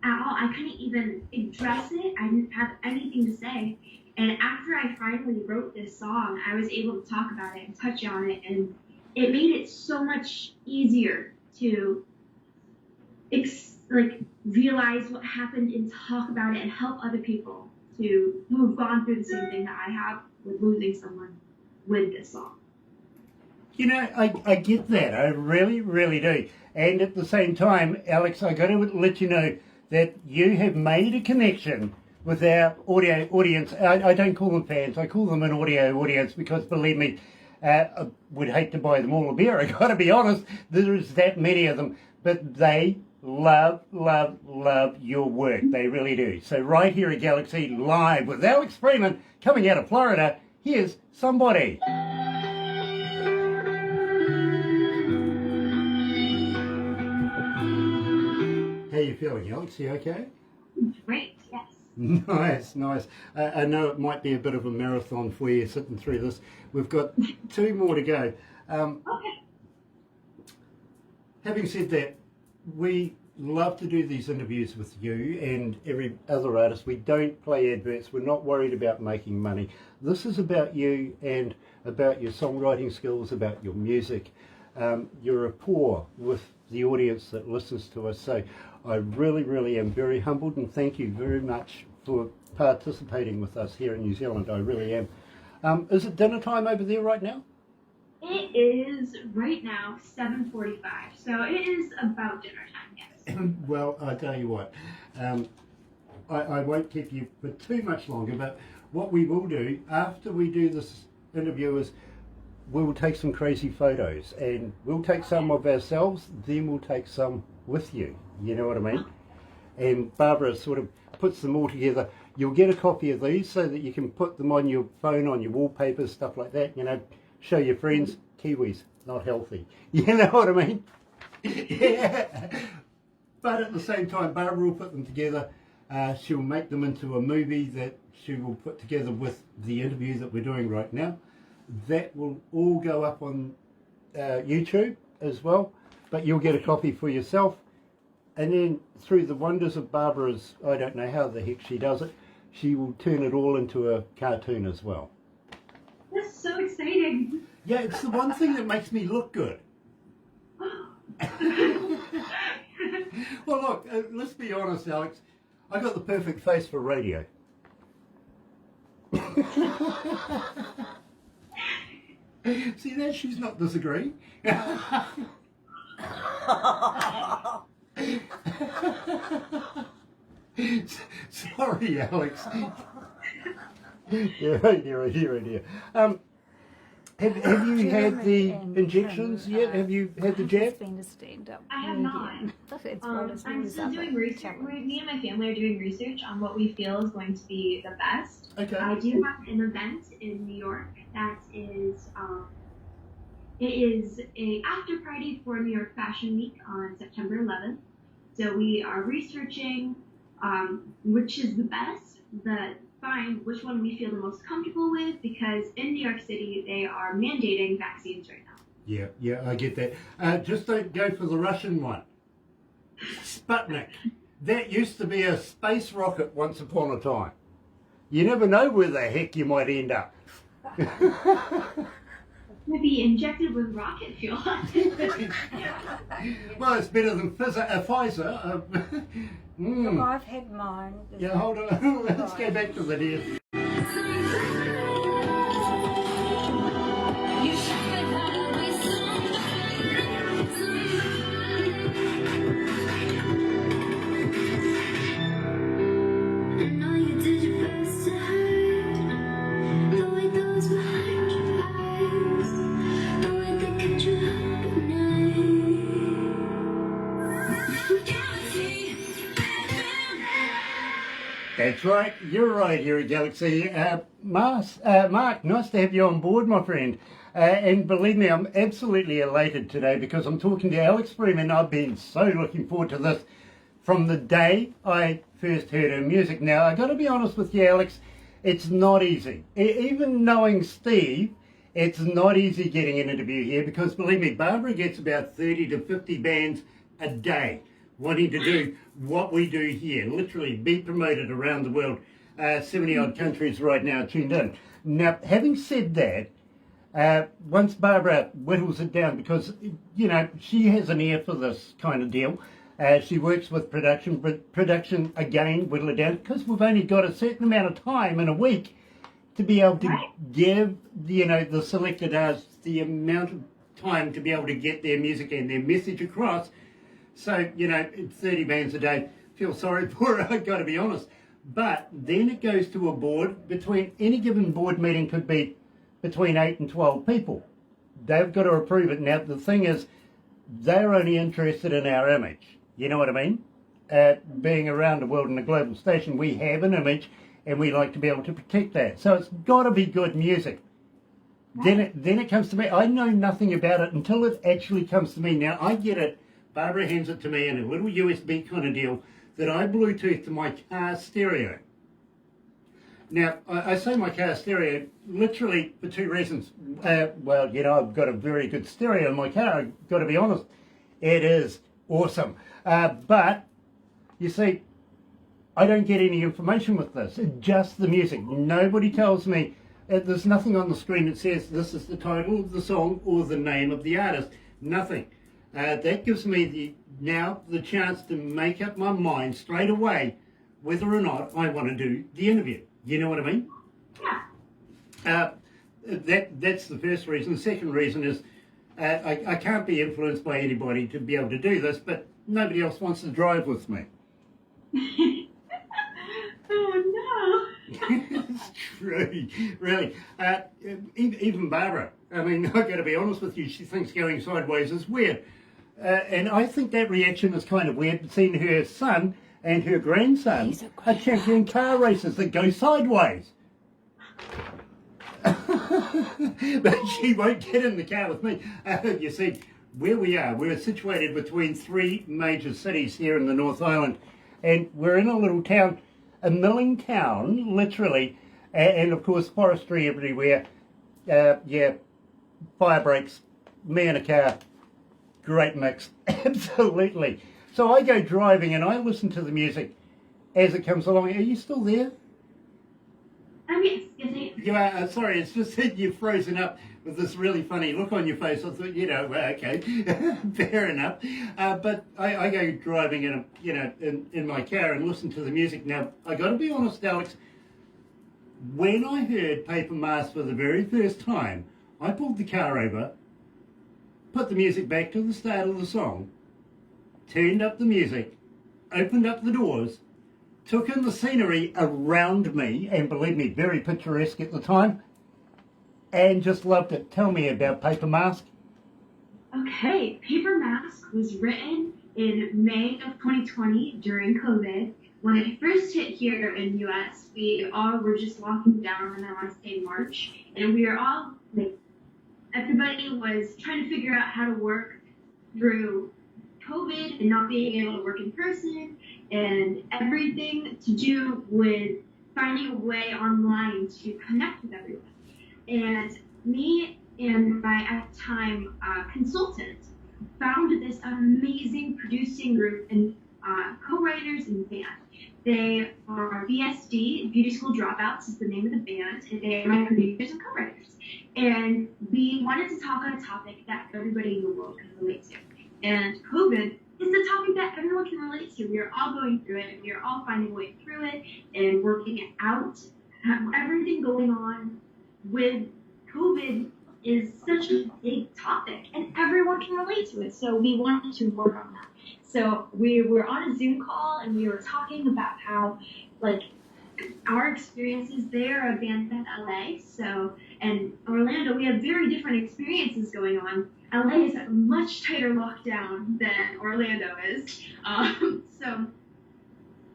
at all. I couldn't even address it. I didn't have anything to say. And after I finally wrote this song, I was able to talk about it and touch on it, and it made it so much easier to realize what happened and talk about it and help other people who have gone through the same thing that I have with losing someone with this song. You know, I get that. I really, really do. And at the same time, Alex, I got to let you know that you have made a connection with our audio audience. I don't call them fans. I call them an audio audience, because, believe me, I would hate to buy them all a beer. I got to be honest. There's that many of them. But they love, love, love your work. They really do. So right here at Galaxy, live with Alex Freeman, coming out of Florida, here's Somebody. How you feeling, Alex? You okay? Great, yes. Nice, nice. I know it might be a bit of a marathon for you sitting through this. We've got 2 more to go. Okay. Having said that, we love to do these interviews with you and every other artist. We don't play adverts. We're not worried about making money. This is about you and about your songwriting skills, about your music, your rapport with the audience that listens to us. So I really, really am very humbled, and thank you very much for participating with us here in New Zealand. I really am. Is it dinner time over there right now? It is right now 7:45, so it is about dinner time, yes. Well, I tell you what, I won't keep you for too much longer, but what we will do after we do this interview is we'll take some crazy photos, and we'll take some of ourselves, then we'll take some with you, you know what I mean? And Barbara sort of puts them all together. You'll get a copy of these so that you can put them on your phone, on your wallpaper, stuff like that, you know, show your friends. Kiwis, not healthy. You know what I mean? Yeah. But at the same time, Barbara will put them together. She'll make them into a movie that she will put together with the interview that we're doing right now. That will all go up on YouTube as well, but you'll get a copy for yourself. and then through the wonders of Barbara's, I don't know how the heck she does it, she will turn it all into a cartoon as well. That's so exciting. Yeah, it's the one thing that makes me look good. Well, look, let's be honest, Alex. I got the perfect face for radio. See that? She's not disagreeing. Sorry, Alex. Yeah, right here. Have you had the injections yet? Have you had the jab? I have not. I'm still doing research. Me and my family are doing research on what we feel is going to be the best. Okay. I do have an event in New York that is, it is a after party for New York Fashion Week on September 11th. So we are researching which is the best, find which one we feel the most comfortable with, because in New York City they are mandating vaccines right now. Yeah, I get that. Just don't go for the Russian one. Sputnik. That used to be a space rocket once upon a time. You never know where the heck you might end up. To be injected with rocket fuel. Well, it's better than Pfizer. Look, I've had mine. Yeah, hold on. Let's go back to the deal. You should have always I know you did your best to hide the way those behind your eyes, the way they kept you up at night. Galaxy FM. That's right, you're right here at Galaxy. Mark, nice to have you on board, my friend. And believe me, I'm absolutely elated today because I'm talking to Alex Freeman. I've been so looking forward to this from the day I first heard her music. Now, I got to be honest with you, Alex, it's not easy. Even knowing Steve, it's not easy getting an interview here because, believe me, Barbara gets about 30 to 50 bands a day wanting to do what we do here, literally be promoted around the world. 70 odd countries right now tuned in. Now, having said that, once Barbara whittles it down, because, you know, she has an ear for this kind of deal. She works with production, but production, again, whittle it down, because we've only got a certain amount of time in a week to be able to give, you know, the selected artists the amount of time to be able to get their music and their message across. So, you know, 30 bands a day, feel sorry for her, I've got to be honest. But then it goes to a board. Between any given board meeting could be between 8 and 12 people. They've got to approve it. Now, the thing is, they're only interested in our image. You know what I mean? Being around the world in a global station, we have an image and we like to be able to protect that. So it's got to be good music. Then it comes to me. I know nothing about it until it actually comes to me. Now, I get it. Barbara hands it to me in a little USB kind of deal that I Bluetooth to my car stereo. Now, I say my car stereo literally for two reasons. Well, you know, I've got a very good stereo in my car, I've got to be honest. It is awesome. But, you see, I don't get any information with this. It's just the music. Nobody tells me, there's nothing on the screen that says this is the title of the song or the name of the artist. Nothing. That gives me now the chance to make up my mind straight away whether or not I want to do the interview. You know what I mean? Yeah. That's the first reason. The second reason is I can't be influenced by anybody to be able to do this, but nobody else wants to drive with me. Oh no. It's true, really. Even Barbara, I mean, I've got to be honest with you, she thinks going sideways is weird. And I think that reaction is kind of weird, seeing her son and her grandson are champion car racers that go sideways. But she won't get in the car with me. You see, where we are, we're situated between three major cities here in the North Island, and we're in a little town, a milling town, literally, and of course forestry everywhere. Yeah, fire breaks, me in a car, great mix, absolutely. So I go driving and I listen to the music as it comes along. Are you still there? Yes, yes, I am. You are, sorry, it's just that you've frozen up with this really funny look on your face. I thought, well, okay, fair enough. But I go driving in my car and listen to the music. Now, I got to be honest, Alex, when I heard Paper Mask for the very first time, I pulled the car over, put the music back to the start of the song, turned up the music, opened up the doors, took in the scenery around me, and believe me, very picturesque at the time, and just loved it. Tell me about Paper Mask. Okay, Paper Mask was written in May of 2020 during COVID. When it first hit here in the US, we all were just locking down, and I want to say March, and we were all, like, everybody was trying to figure out how to work through COVID and not being able to work in person, and everything to do with finding a way online to connect with everyone. And me and my, at the time, consultant found this amazing producing group and co-writers and band. They are BSD, Beauty School Dropouts is the name of the band, and they are my producers and co-writers. And we wanted to talk on a topic that everybody in the world can relate to. And COVID is the topic that everyone can relate to. We are all going through it, and we are all finding a way through it and working it out. Everything going on with COVID is such a big topic, and everyone can relate to it. So we wanted to work on that. So we were on a Zoom call, and we were talking about how, like, our experiences there are band in LA. So, and Orlando, we have very different experiences going on. LA is a much tighter lockdown than Orlando is. So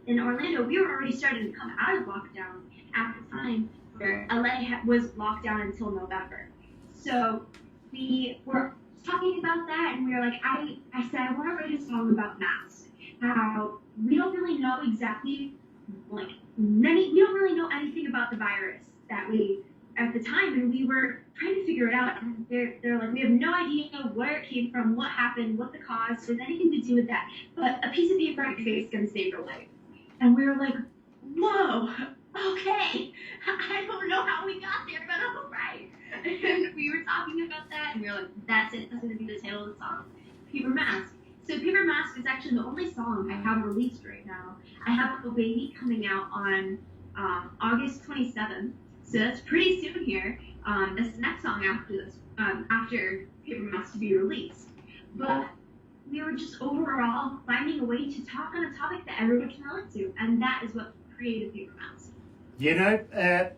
in Orlando, we were already starting to come out of lockdown at the time where LA was locked down until November. So we were talking about that, and we were like, I said, I want to write a song about masks. How we don't really know exactly, we don't really know anything about the virus that we, at the time, and we were trying to figure it out, and they're like, we have no idea where it came from, what happened, what the cause, was anything to do with that, but a piece of paper on your face can save your life. And we were like, whoa, okay, I don't know how we got there, but all right. And we were talking about that, and we were like, that's it, that's going to be the title of the song, Paper Mask. So Paper Mask is actually the only song I have released right now. I have a baby coming out on August 27th, so that's pretty soon here. That's the next song after this, after Paper Mask to be released. But we were just overall finding a way to talk on a topic that everyone can relate to, and that is what created Paper Mask. You know,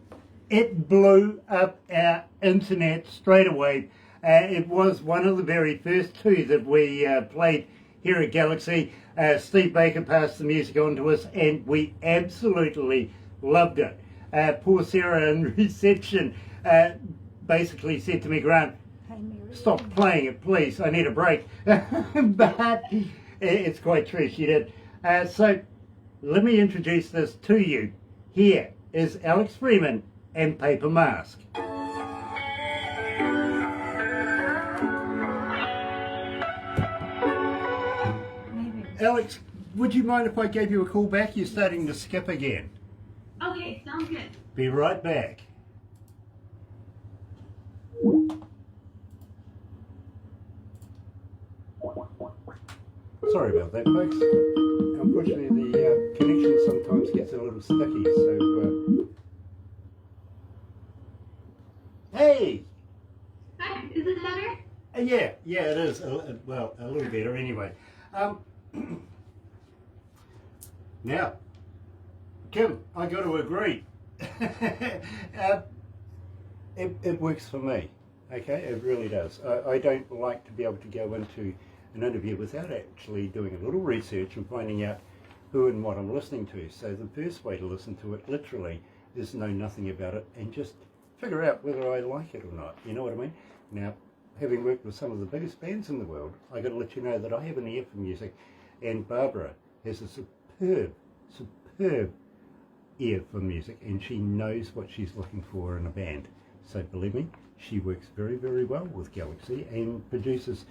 it blew up our internet straight away. It was one of the very first two that we played here at Galaxy. Steve Baker passed the music on to us, and we absolutely loved it. Poor Sarah in reception basically said to me, Grant, stop playing it, please. I need a break. But it's quite true, she did. So let me introduce this to you. Here is Alex Freeman and Paper Mask. Alex, would you mind if I gave you a call back? You're starting to skip again. Okay, sounds good. Be right back. Sorry about that, folks. Unfortunately, the connection sometimes gets a little sticky, so... Hey! Hi, is it better? Yeah, it is. Well, a little better anyway. Now, Kim, I got to agree. It works for me, okay? It really does. I don't like to be able to go into an interview without actually doing a little research and finding out who and what I'm listening to. So the first way to listen to it, literally, is know nothing about it and just figure out whether I like it or not. You know what I mean? Now, having worked with some of the biggest bands in the world, I got to let you know that I have an ear for music, and Barbara has a superb ear for music, and she knows what she's looking for in a band. So believe me, she works very, very well with Galaxy and produces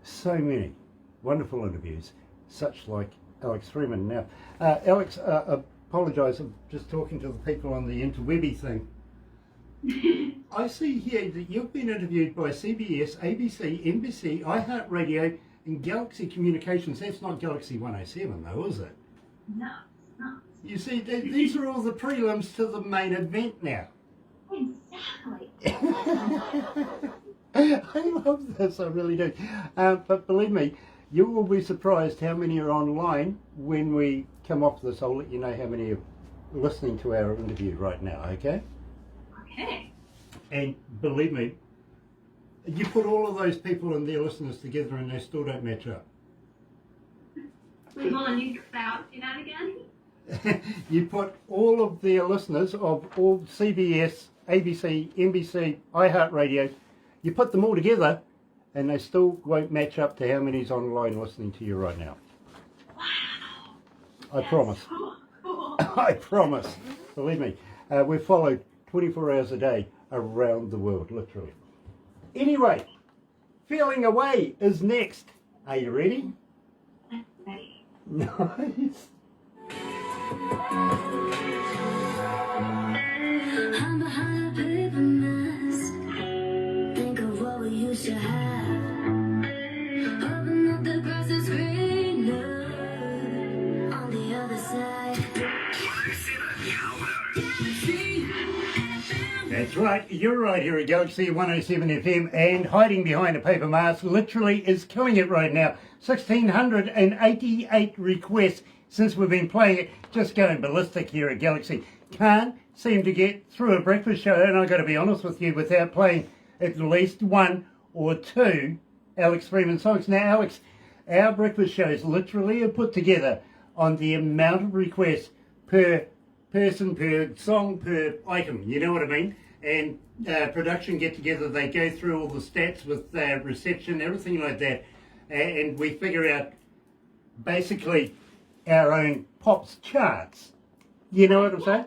so many wonderful interviews, such like Alex Freeman. Now, Alex, apologise, I'm just talking to the people on the interwebby thing. I see here that you've been interviewed by CBS, ABC, NBC, iHeartRadio, and Galaxy Communications. That's not Galaxy 107 though, is it? No, it's not. You see, these are all the prelims to the main event now. Exactly. I love this, I really do. But believe me, you will be surprised how many are online when we come off this. I'll let you know how many are listening to our interview right now, okay? Okay. And believe me, you put all of those people and their listeners together and they still don't match up. Wait, hold on, you about say that again? You put all of their listeners of all CBS, ABC, NBC, iHeartRadio, you put them all together and they still won't match up to how many's online listening to you right now. Wow. I promise. So cool. I promise. Believe me, we're followed 24 hours a day around the world, literally. Anyway, Feeling Away is next. Are you ready? I'm ready. Nice. I'm behind a paper mask. Think of what we used to have. Hoping that the grass is greener on the other side. That's right, you're right here at Galaxy 107 FM, and hiding behind a paper mask literally is killing it right now. 1,688 requests since we've been playing it, just going ballistic here at Galaxy. Can't seem to get through a breakfast show, and I've got to be honest with you, without playing at least one or two Alex Freeman songs. Now, Alex, our breakfast shows literally are put together on the amount of requests per person, per song, per item, you know what I mean? And production get together, they go through all the stats with reception, everything like that, and we figure out basically our own Pops charts. You know what I'm saying?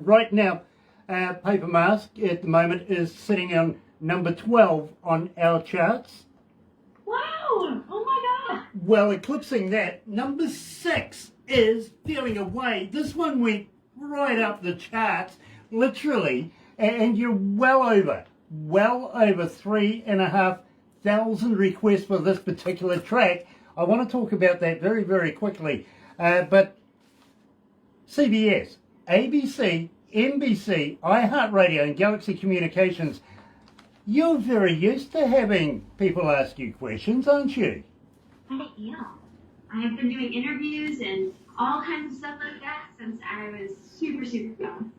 Right now, Paper Mask at the moment is sitting on number 12 on our charts. Wow! Oh my god! Well, eclipsing that, number 6 is Feeling Away. This one went right up the charts, literally, and you're well over 3,500 requests for this particular track. I want to talk about that very, very quickly. But CBS, ABC, NBC, iHeartRadio, and Galaxy Communications, you're very used to having people ask you questions, aren't you? I am. I have been doing interviews and all kinds of stuff like that since I was super, super young.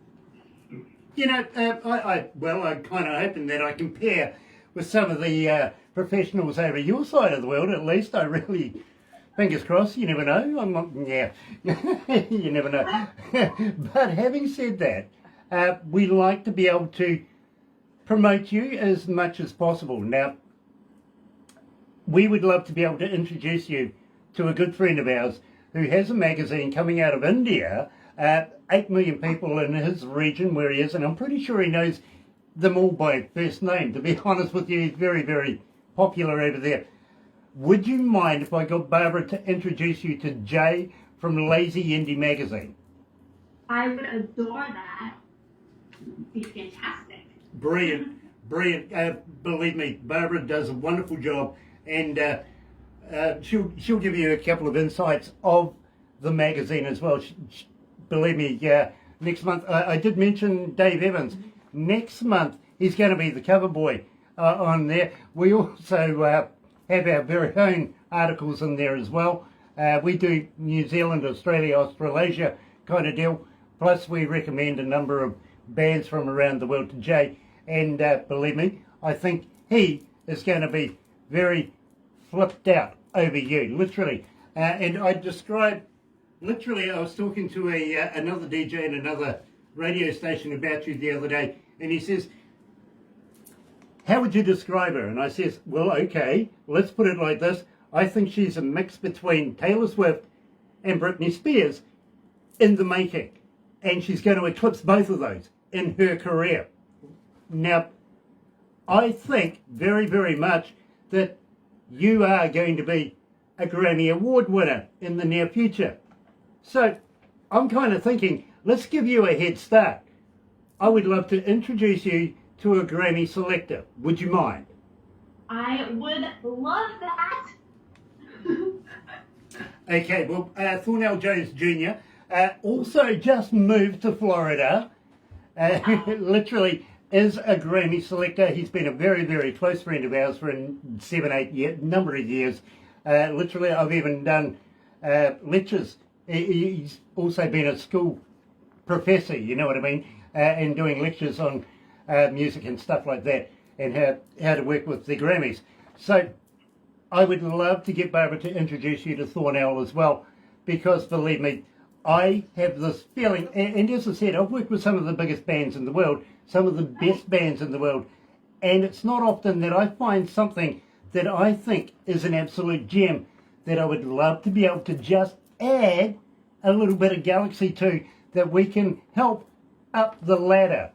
You know, I'm kind of hoping that I compare with some of the professionals over your side of the world, at least. I really, fingers crossed, you never know. I'm not, yeah, you never know. But having said that, we like to be able to promote you as much as possible. Now, we would love to be able to introduce you to a good friend of ours who has a magazine coming out of India, 8 million people in his region where he is, and I'm pretty sure he knows them all by first name. To be honest with you, he's very, very popular over there. Would you mind if I got Barbara to introduce you to Jay from Lazy Indie Magazine? I would adore that. It'd be fantastic. Brilliant, brilliant. Believe me, Barbara does a wonderful job, and she'll give you a couple of insights of the magazine as well. Believe me, next month, I did mention Dave Evans. Next month, he's going to be the cover boy on there. We also have our very own articles in there as well. We do New Zealand, Australia, Australasia kind of deal. Plus, we recommend a number of bands from around the world to Jay. And believe me, I think he is going to be very flipped out over you, literally. And I describe, literally, I was talking to another DJ in another radio station about you the other day, and he says, how would you describe her? And I says, well, okay, let's put it like this. I think she's a mix between Taylor Swift and Britney Spears in the making. And she's going to eclipse both of those in her career. Now, I think very, very much that you are going to be a Grammy Award winner in the near future. So I'm kind of thinking, let's give you a head start. I would love to introduce you to a Grammy selector. Would you mind? I would love that. Okay, well, Thornell Jones Jr. Also just moved to Florida. Literally is a Grammy selector. He's been a very, very close friend of ours for a 7-8 number of years. Literally, I've even done lectures. He's also been a school professor, you know what I mean, and doing lectures on music and stuff like that, and how to work with the Grammys. So I would love to get Barbara to introduce you to Thornell as well, because believe me, I have this feeling, and as I said, I've worked with some of the biggest bands in the world, some of the best bands in the world, and it's not often that I find something that I think is an absolute gem that I would love to be able to just add a little bit of Galaxy to, that we can help up the ladder.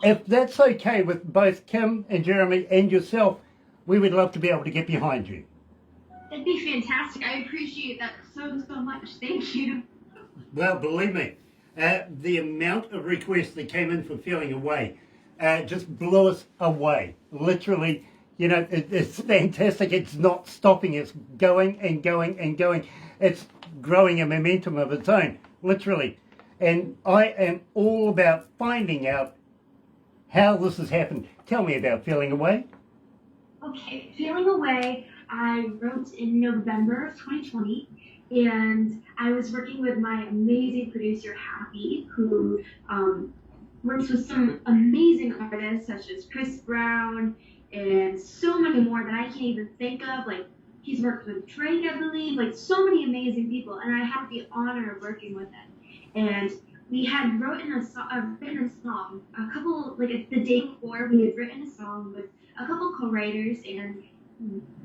If that's okay with both Kim and Jeremy and yourself, we would love to be able to get behind you. That'd be fantastic. I appreciate that so much. Thank you. Well, believe me, the amount of requests that came in for Feeling Away just blew us away. Literally, you know, it's fantastic. It's not stopping. It's going and going and going. It's growing a momentum of its own, literally. And I am all about finding out how this has happened. Tell me about Feeling Away. Okay, Feeling Away, I wrote in November of 2020, and I was working with my amazing producer, Happy, who works with some amazing artists such as Chris Brown and so many more that I can't even think of. Like, he's worked with Drake, I believe, like so many amazing people, and I had the honor of working with them. And we had written a song, a couple, like the day before, we had written a song with a couple co-writers, and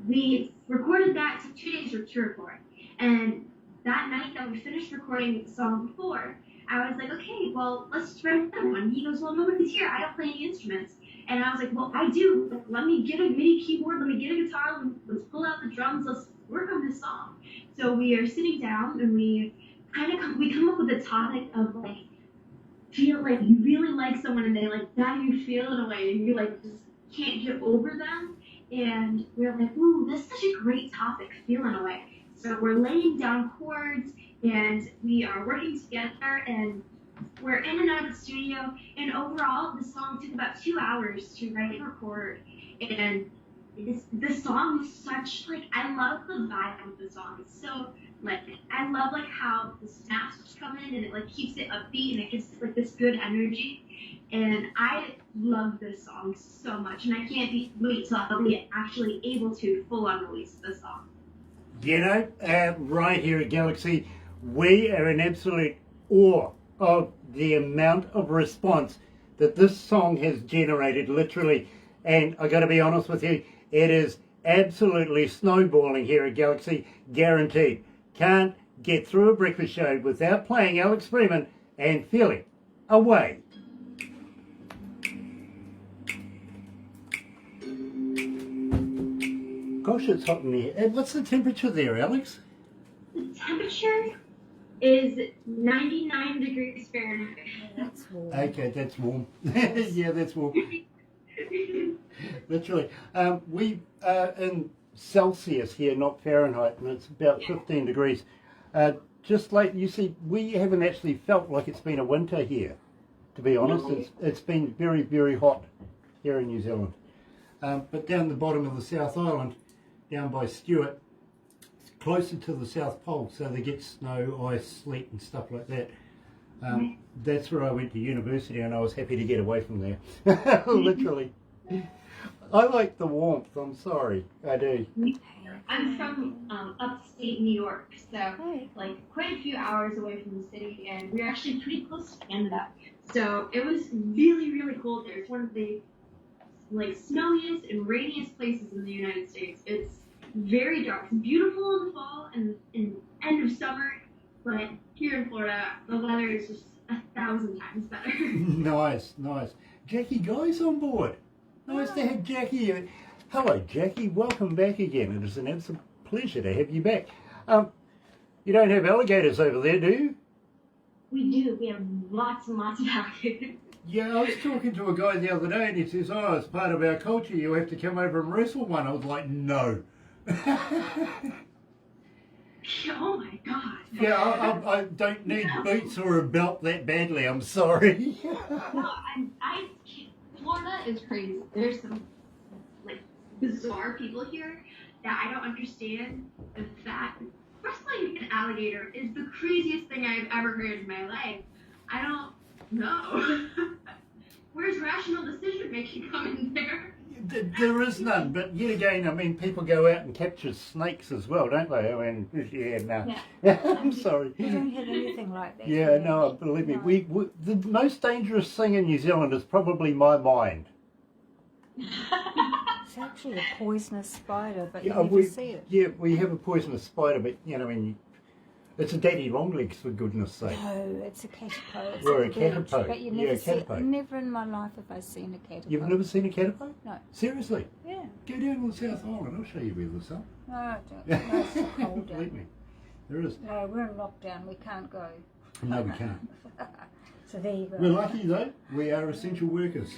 we recorded that. It took 2 days to record. And that night that we finished recording the song before, I was like, okay, well, let's write another one. He goes, well, nobody's here. I don't play any instruments. And I was like, well, I do. Let me get a MIDI keyboard. Let me get a guitar. Let's pull out the drums. Let's work on this song. So we are sitting down, and we come up with a topic of like, feel like you really like someone and they like that you feel in a way, and you like just can't get over them. And we're like, ooh, this is such a great topic, feeling away. So we're laying down chords, and we are working together, and we're in and out of the studio. And overall, the song took about 2 hours to write and record. And this song is such, like, I love the vibe of the song. It's so, like, I love, like, how the snaps just come in, and it, like, keeps it upbeat, and it gives, like, this good energy. And I love this song so much, and I can't wait till I'll be actually able to full-on release this song. You know, right here at Galaxy, we are in absolute awe of the amount of response that this song has generated, literally. And I got to be honest with you, it is absolutely snowballing here at Galaxy, guaranteed. Can't get through a breakfast show without playing Alex Freeman and Feeling Away. Gosh, it's hot in here. And what's the temperature there, Alex? The temperature is 99 degrees Fahrenheit. That's warm. Okay, that's warm. Yeah, that's warm. Literally. We are in Celsius here, not Fahrenheit, and it's about 15 degrees. Just like you see, we haven't actually felt like it's been a winter here, to be honest. It's been very, very hot here in New Zealand. But down the bottom of the South Island, down by Stewart, it's closer to the South Pole, so they get snow, ice, sleet and stuff like that. That's where I went to university, and I was happy to get away from there. Literally. I like the warmth, I'm sorry, I do. I'm from upstate New York, so like quite a few hours away from the city, and we're actually pretty close to Canada. So it was really, really cold there. It's one of the like snowiest and rainiest places in the United States. It's very dark. It's beautiful in the fall and in end of summer, but here in Florida, the weather is just 1,000 times better. Nice, nice. Jackie Guy's on board. Nice to have Jackie. Hello, Jackie. Welcome back again. It is an absolute pleasure to have you back. You don't have alligators over there, do you? We do. We have lots and lots of alligators. Yeah, I was talking to a guy the other day and he says, oh, as part of our culture, you have to come over and wrestle one. I was like, no. Oh my God. Yeah, I don't need boots or a belt that badly, I'm sorry. No, Florida is crazy. There's some like bizarre people here that I don't understand. The fact wrestling an alligator is the craziest thing I've ever heard in my life. I don't know. Where's rational decision making coming there? There is none, but yet again, I mean, people go out and capture snakes as well, don't they? I mean, yeah, no. Yeah. I'm sorry. We don't have anything like that. Yeah, no, believe me. No. The most dangerous thing in New Zealand is probably my mind. It's actually a poisonous spider, but you Yeah, never see it. Yeah, we have a poisonous spider, but, you know, I mean, it's a daddy longlegs, for goodness sake. No, it's a caterpillar. It's Or a bird, caterpillar. But you Yeah, never see it. caterpillar. Never in my life have I seen a caterpillar. You've never seen a caterpillar? No. Seriously? Yeah. Go down to the South Island, I'll show you where there's some. No, I don't. No, it's cold down. Believe me, there is. No, we're in lockdown. We can't go. No, we can't. So there you go. We're lucky though, we are essential workers.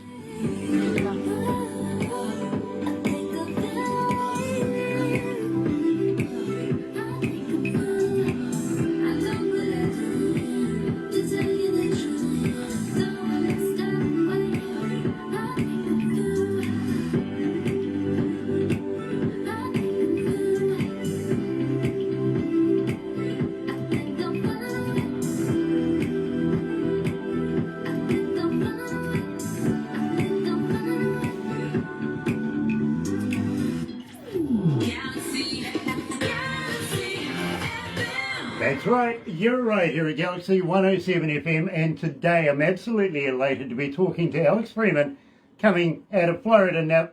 That's right, you're right here at Galaxy 107 FM, and today I'm absolutely elated to be talking to Alex Freeman, coming out of Florida. Now,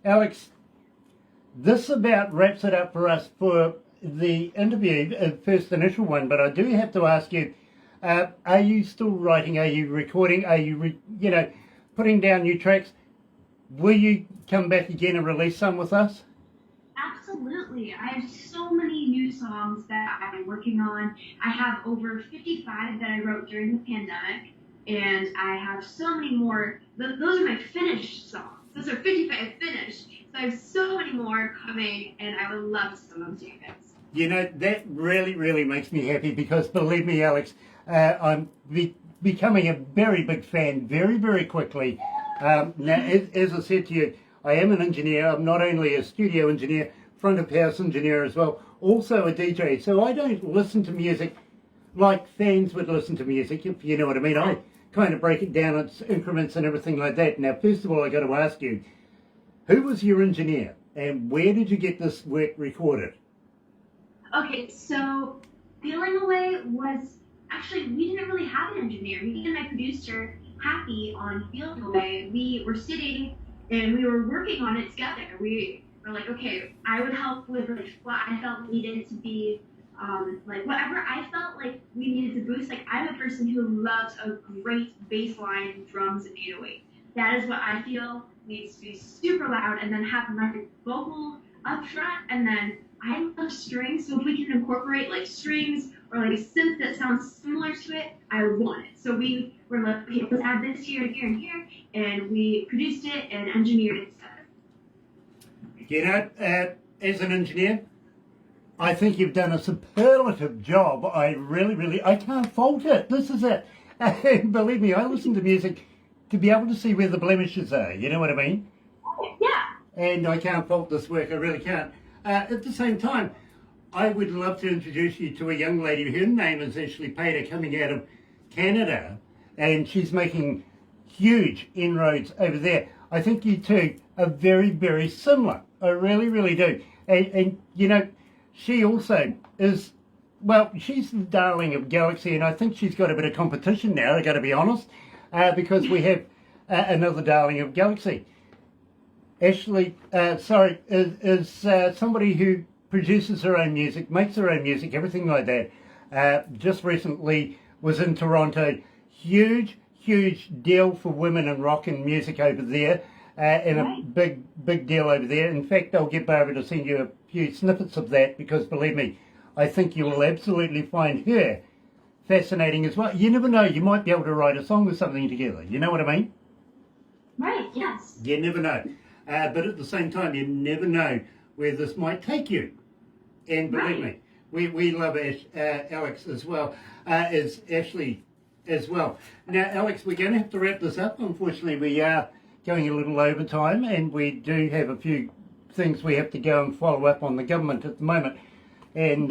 Alex, this about wraps it up for us for the interview, first initial one, but I do have to ask you, are you still writing? Are you recording? Are you, putting down new tracks? Will you come back again and release some with us? Absolutely. I have so many new songs that I'm working on. I have over 55 that I wrote during the pandemic, and I have so many more. Those are my finished songs. Those are 55 finished. So I have so many more coming, and I would love to sing them to you guys. You know, that really, really makes me happy because, believe me, Alex, I'm becoming a very big fan very, very quickly. Now, as I said to you, I am an engineer. I'm not only a studio engineer, front of house engineer as well, also a DJ. So I don't listen to music like fans would listen to music, if you know what I mean. I kind of break it down in increments and everything like that. Now, first of all, I got to ask you, who was your engineer and where did you get this work recorded? Okay, so Feeling Away was, actually, we didn't really have an engineer. Me and my producer, Happy, on Feeling Away, we were sitting and we were working on it together. We were like, okay, I would help with like what I felt needed to be, like whatever I felt like we needed to boost. Like, I'm a person who loves a great bass line, drums, and 808. That is what I feel needs to be super loud, and then have my vocal up front, and then I love strings, so if we can incorporate like strings or like a synth that sounds similar to it, I would want it. So we were like, okay, let's add this here and here and here, and we produced it and engineered it together. You know, as an engineer, I think you've done a superlative job. I really, I can't fault it. This is it. Believe me, I listen to music to be able to see where the blemishes are. You know what I mean? Yeah. And I can't fault this work. I really can't. At the same time, I would love to introduce you to a young lady. Her name is Ashley Pater, coming out of Canada, and she's making huge inroads over there. I think you two are very, very similar. I really do. And you know, she also is, well, she's the darling of Galaxy, and I think she's got a bit of competition now, I got to be honest, because we have another darling of Galaxy. Ashley, is somebody who produces her own music, makes her own music, everything like that. Just recently was in Toronto. Huge deal for women in rock and music over there. and a big deal over there. In fact, I'll get Barbara to send you a few snippets of that because, believe me, I think you will absolutely find her fascinating as well. You never know, you might be able to write a song or something together. You know what I mean? Right, yes. You never know. But at the same time, you never know where this might take you. And believe me, we love Alex as well, as Ashley as well. Now, Alex, we're going to have to wrap this up. Unfortunately, we are going a little over time, and we do have a few things we have to go and follow up on the government at the moment. And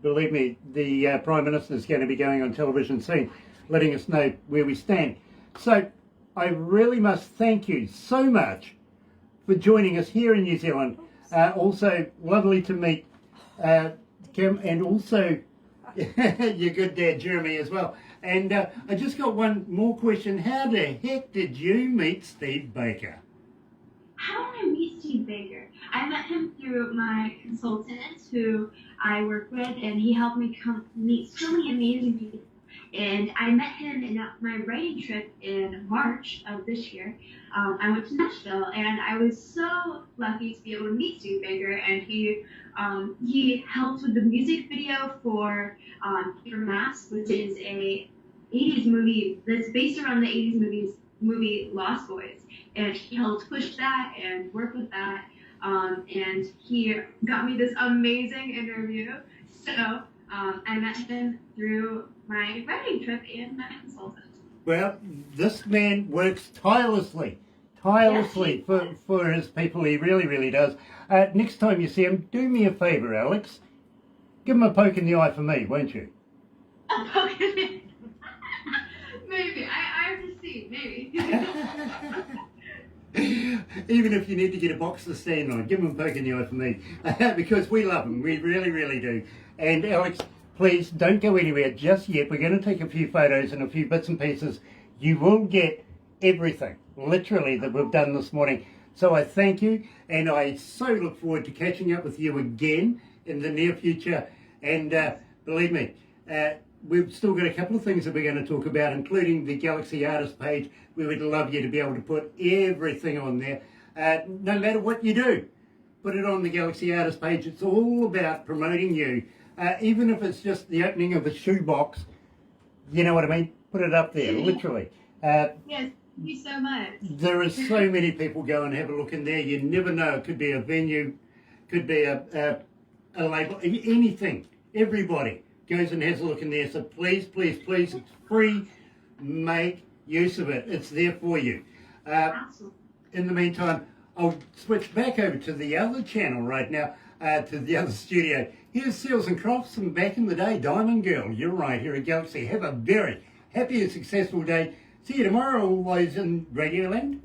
believe me, the Prime Minister is going to be going on television soon, letting us know where we stand. So I really must thank you so much for joining us here in New Zealand. Also, lovely to meet Kim, and also your good dad Jeremy as well. And I just got one more question. How the heck did you meet Steve Baker? How did I meet Steve Baker? I met him through my consultant who I work with, and he helped me meet so many amazing people. And I met him in my writing trip in March of this year. I went to Nashville, and I was so lucky to be able to meet Steve Baker, and he helped with the music video for Mask, which is a 80s movie that's based around the 80s movie Lost Boys, and he helped push that and work with that, and he got me this amazing interview. So I met him through my writing trip and my consultant. Well, this man works tirelessly for his people. He really, really does. Next time you see him, do me a favour, Alex. Give him a poke in the eye for me, won't you? A poke in the Maybe. I have to see. Maybe. Even if you need to get a box to stand on, give him a poke in the eye for me. Because we love him. We really, really do. And Alex, please don't go anywhere just yet. We're going to take a few photos and a few bits and pieces. You will get everything, literally, that we've done this morning. So I thank you, and I so look forward to catching up with you again in the near future. And believe me, we've still got a couple of things that we're going to talk about, including the Galaxy Artist page. We would love you to be able to put everything on there, no matter what you do. Put it on the Galaxy Artist page. It's all about promoting you. Even if it's just the opening of a shoebox, you know what I mean? Put it up there, literally. Yes, thank you so much. There are so many people go and have a look in there. You never know. It could be a venue, could be a label, anything. Everybody goes and has a look in there. So please, please, please, it's free. Make use of it. It's there for you. Absolutely. In the meantime, I'll switch back over to the other channel right now, to the other studio. Here's Seals and Crofts from back in the day, Diamond Girl. You're right here at Galaxy. Have a very happy and successful day. See you tomorrow, always in Radioland.